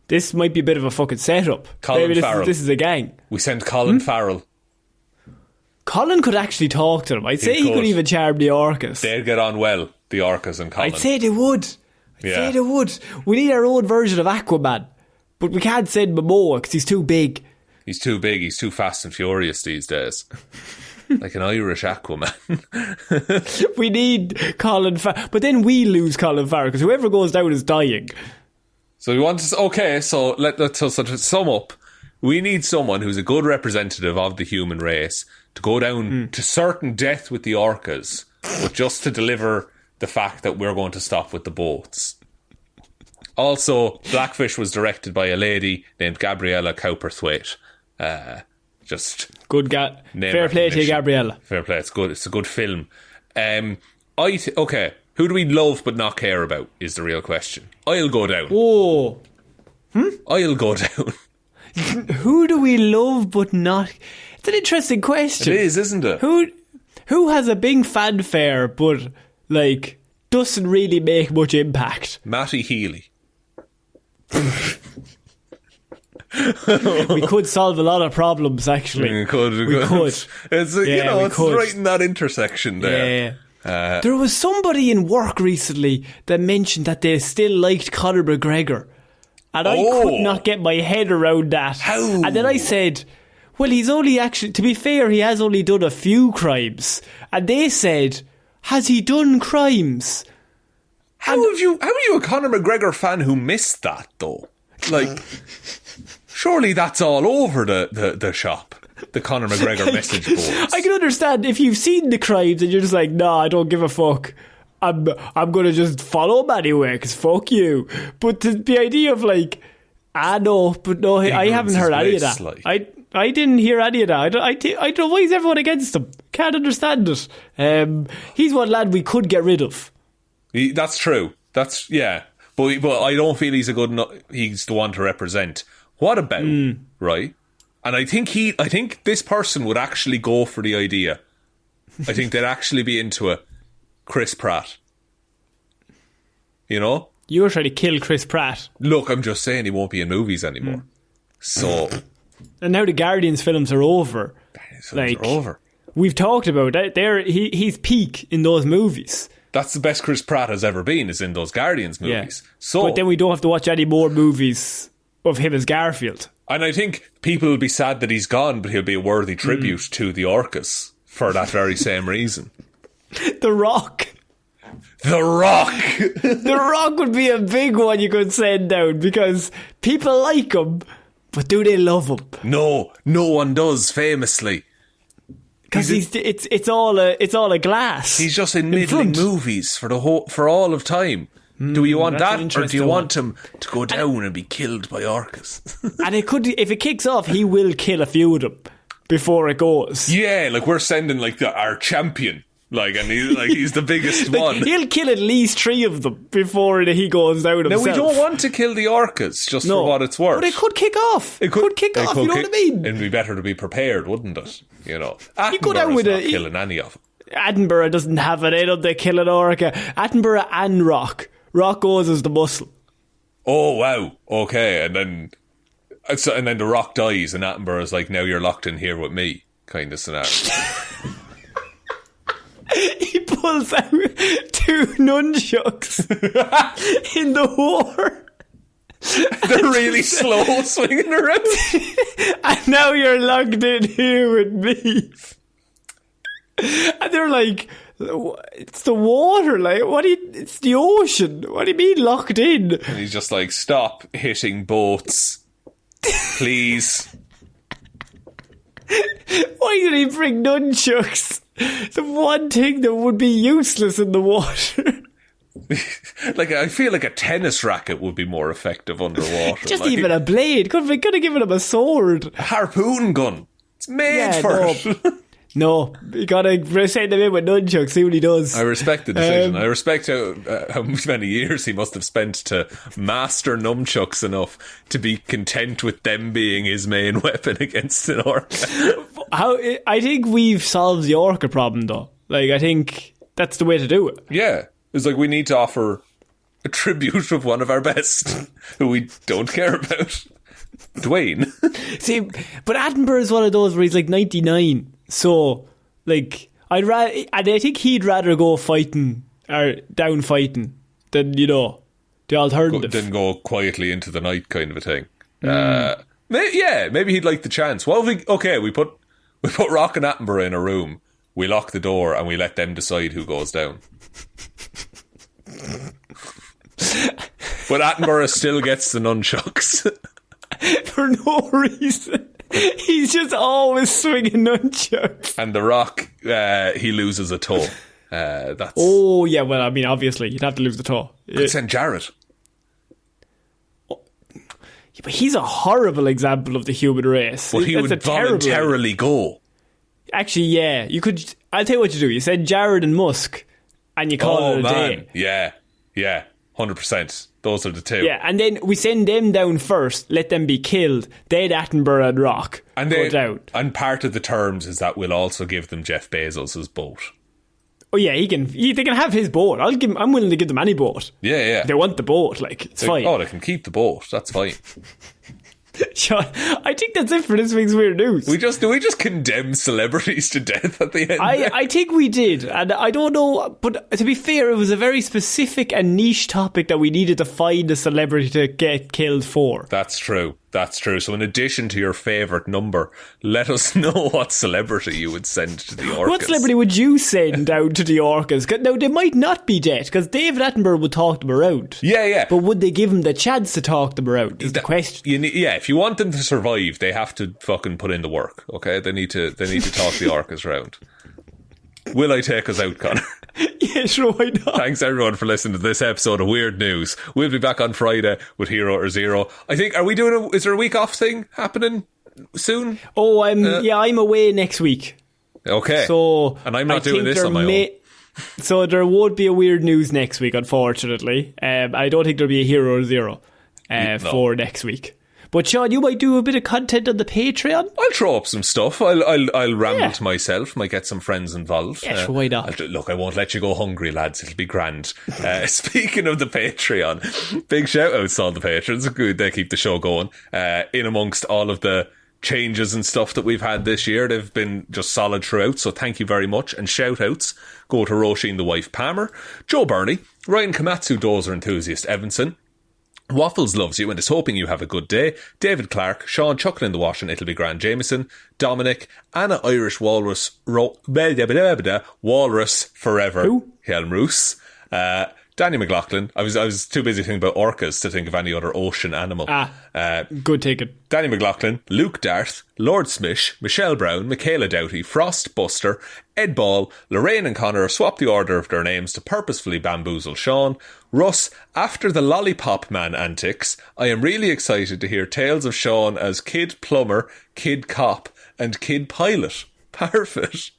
this might be a bit of a fucking setup. Colin Farrell. This is a gang. We send Colin Farrell. Colin could actually talk to them. I'd say he could even charm the orcas. They'd get on well, the orcas and Colin. I'd say they would. We need our own version of Aquaman, but we can't send Momoa because he's too big. He's too big. He's too fast and furious these days. Like an Irish Aquaman. We need Colin Farrell. But then we lose Colin Farrell because whoever goes down is dying. So we want to... Okay, so let's to sum up. We need someone who's a good representative of the human race to go down to certain death with the orcas, but just to deliver the fact that we're going to stop with the boats. Also, Blackfish was directed by a lady named Gabriella Cowperthwaite. Just good fair play to you, Gabriella. Fair play. It's good. It's a good film. Okay, who do we love but not care about is the real question. I'll go down. Oh. I'll go down. Who do we love but not... It's an interesting question. It is, isn't it? Who has a big fanfare but, like, doesn't really make much impact? Matty Healy. We could solve a lot of problems, actually. We could. It's right in that intersection there. Yeah. There was somebody in work recently that mentioned that they still liked Conor McGregor. And I could not get my head around that. How? And then I said, well, he's only actually, to be fair, he has only done a few crimes. And they said, has he done crimes? How are you a Conor McGregor fan who missed that, though? Like, surely that's all over the shop. The Conor McGregor message boards. I can understand if you've seen the crimes and you're just like, nah, I don't give a fuck. I'm gonna just follow him anyway, because fuck you. But the idea of like, no, I haven't heard any of that. Like. I didn't hear any of that. I don't know why is everyone against him. Can't understand it. He's one lad we could get rid of. That's true. But I don't feel he's he's the one to represent. What about, right? And I think this person would actually go for the idea. I think they'd actually be into it. Chris Pratt. You know? You were trying to kill Chris Pratt. Look, I'm just saying he won't be in movies anymore. So. And now the Guardians films are over. Are over. We've talked about that. He's peak in those movies. That's the best Chris Pratt has ever been, is in those Guardians movies. Yeah. So, but then we don't have to watch any more movies of him as Garfield. And I think people will be sad that he's gone, but he'll be a worthy tribute to the Orcas for that very same reason. The Rock. The Rock! The Rock would be a big one you could send down, because people like him, but do they love him? No one does, famously. Because it's all a glass. He's just in middling movies for all of time. Do you want that, or do you want him to go down and be killed by orcas? And if it kicks off, he will kill a few of them before it goes. Yeah, like we're sending like our champion, like, and he's the biggest one. He'll kill at least 3 of them before he goes down himself. Now we don't want to kill the orcas, just for what it's worth. But it could kick off. It could kick off. You know what I mean? It'd be better to be prepared, wouldn't it? You know, you go down with not killing any of them. Attenborough doesn't have it in him. They kill an orca. Attenborough and Rock. Rock goes as the muscle. Oh wow! Okay, and then the Rock dies, and Attenborough's like, "Now you're locked in here with me," kind of scenario. He pulls out 2 nunchucks in the war. They're really slow swinging around. And now you're locked in here with me. And they're like, it's the water, like, it's the ocean. What do you mean locked in? And he's just like, stop hitting boats, please. Why did he bring nunchucks? The one thing that would be useless in the water. Like, I feel like a tennis racket would be more effective underwater. Just like, even a blade. Could have given him a sword. A harpoon gun. It's made for it. No, you gotta send him in with nunchucks, see what he does. I respect the decision. I respect how many years he must have spent to master nunchucks enough to be content with them being his main weapon against an orca. I think we've solved the orca problem, though. Like, I think that's the way to do it. Yeah. It's like we need to offer a tribute of one of our best, who we don't care about. Dwayne. See, but Attenborough is one of those where he's like 99. So, like, I think he'd rather go fighting or down fighting than, the alternative. Than go quietly into the night kind of a thing. Maybe he'd like the chance. What if we put Rock and Attenborough in a room, we lock the door and we let them decide who goes down. But Attenborough still gets the nunchucks. For no reason. He's just always swinging nunchucks. And the Rock, he loses a toe. That's. Oh, yeah, well, I mean, obviously, you'd have to lose the toe. Could send Jared. Yeah, but he's a horrible example of the human race. But he would voluntarily go. Actually, yeah. I'll tell you what you do. You send Jared and Musk, and you call it a day. Yeah. 100%. Those are the 2. Yeah, and then we send them down first, let them be killed, then Attenborough and Rock go down. And part of the terms is that we'll also give them Jeff Bezos' boat. Oh yeah, they can have his boat. I'm willing to give them any boat. Yeah. They want the boat, it's fine. Oh, they can keep the boat, that's fine. Sean, I think that's it for this week's Weird News. Do we just condemn celebrities to death at the end? I think we did, and I don't know, but to be fair, it was a very specific and niche topic that we needed to find a celebrity to get killed for. That's true. That's true. So in addition to your favourite number, let us know what celebrity you would send to the Orcas. What celebrity would you send out to the Orcas? Now, they might not be dead, because David Attenborough would talk them around. Yeah. But would they give him the chance to talk them around, is the question. If you want them to survive, they have to fucking put in the work, okay? They need to talk the Orcas around. Will I take us out, Conor? Yeah, sure, why not? Thanks everyone for listening to this episode of Weird News. We'll be back on Friday with Hero or Zero. I think, is there a week off thing happening soon? Oh, I'm away next week. Okay. So, and I'm not doing this on my own. So there won't be a Weird News next week, unfortunately. I don't think there'll be a Hero or Zero for next week. But Sean, you might do a bit of content on the Patreon. I'll throw up some stuff. I'll ramble to myself. Might get some friends involved. Yeah, sure, why not? Look, I won't let you go hungry, lads. It'll be grand. Speaking of the Patreon, big shout outs to all the patrons. Good, they keep the show going. In amongst all of the changes and stuff that we've had this year, they've been just solid throughout. So thank you very much. And shout outs go to Róisín the wife Palmer, Joe Burney, Ryan Komatsu, Dozer Enthusiast, Evanson, Waffles loves you and is hoping you have a good day. David Clarke, Shaun Chuck in the wash and it'll be grand. Jamieson, Dominic, Anna Irish Walrus, Walrus forever. Who? Hjelmroos. Danny McLaughlin. I was too busy thinking about orcas to think of any other ocean animal. Good ticket. Danny McLaughlin, Luke Darth, Lordsmish, Michelle Browne, Michaela Doughty, Frost Buster, Ed Ball, Lorraine and Conor have swapped the order of their names to purposefully bamboozle Seán. Russ, after the lollipop man antics, I am really excited to hear tales of Seán as kid plumber, kid cop, and kid pilot. Parfitt.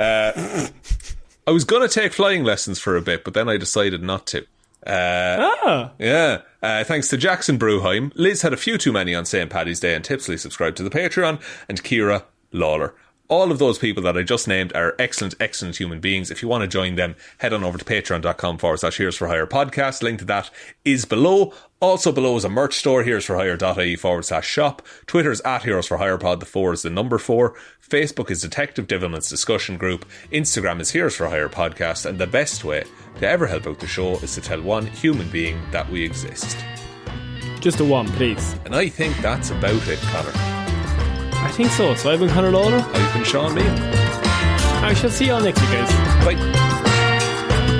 I was going to take flying lessons for a bit, but then I decided not to. Yeah. Thanks to Jackson Bruheim. Liz had a few too many on St. Paddy's Day and tipsily subscribed to the Patreon. And Ciara Lawler. All of those people that I just named are excellent, excellent human beings. If you want to join them, head on over to patreon.com/Heroes for Hire podcast. Link to that is below. Also below is a merch store, heroesforhire.ie/shop. Twitter's @Heroes for Hire pod, the 4 is the number 4. Facebook is Detective Divilment's discussion group. Instagram is Heroes for Hire podcast. And the best way to ever help out the show is to tell one human being that we exist. Just a one, please. And I think that's about it, Conor. I think so. So I've been Conor Lawler. I've been Seán Meehan. I shall see you all next week, guys. Bye.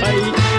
Bye.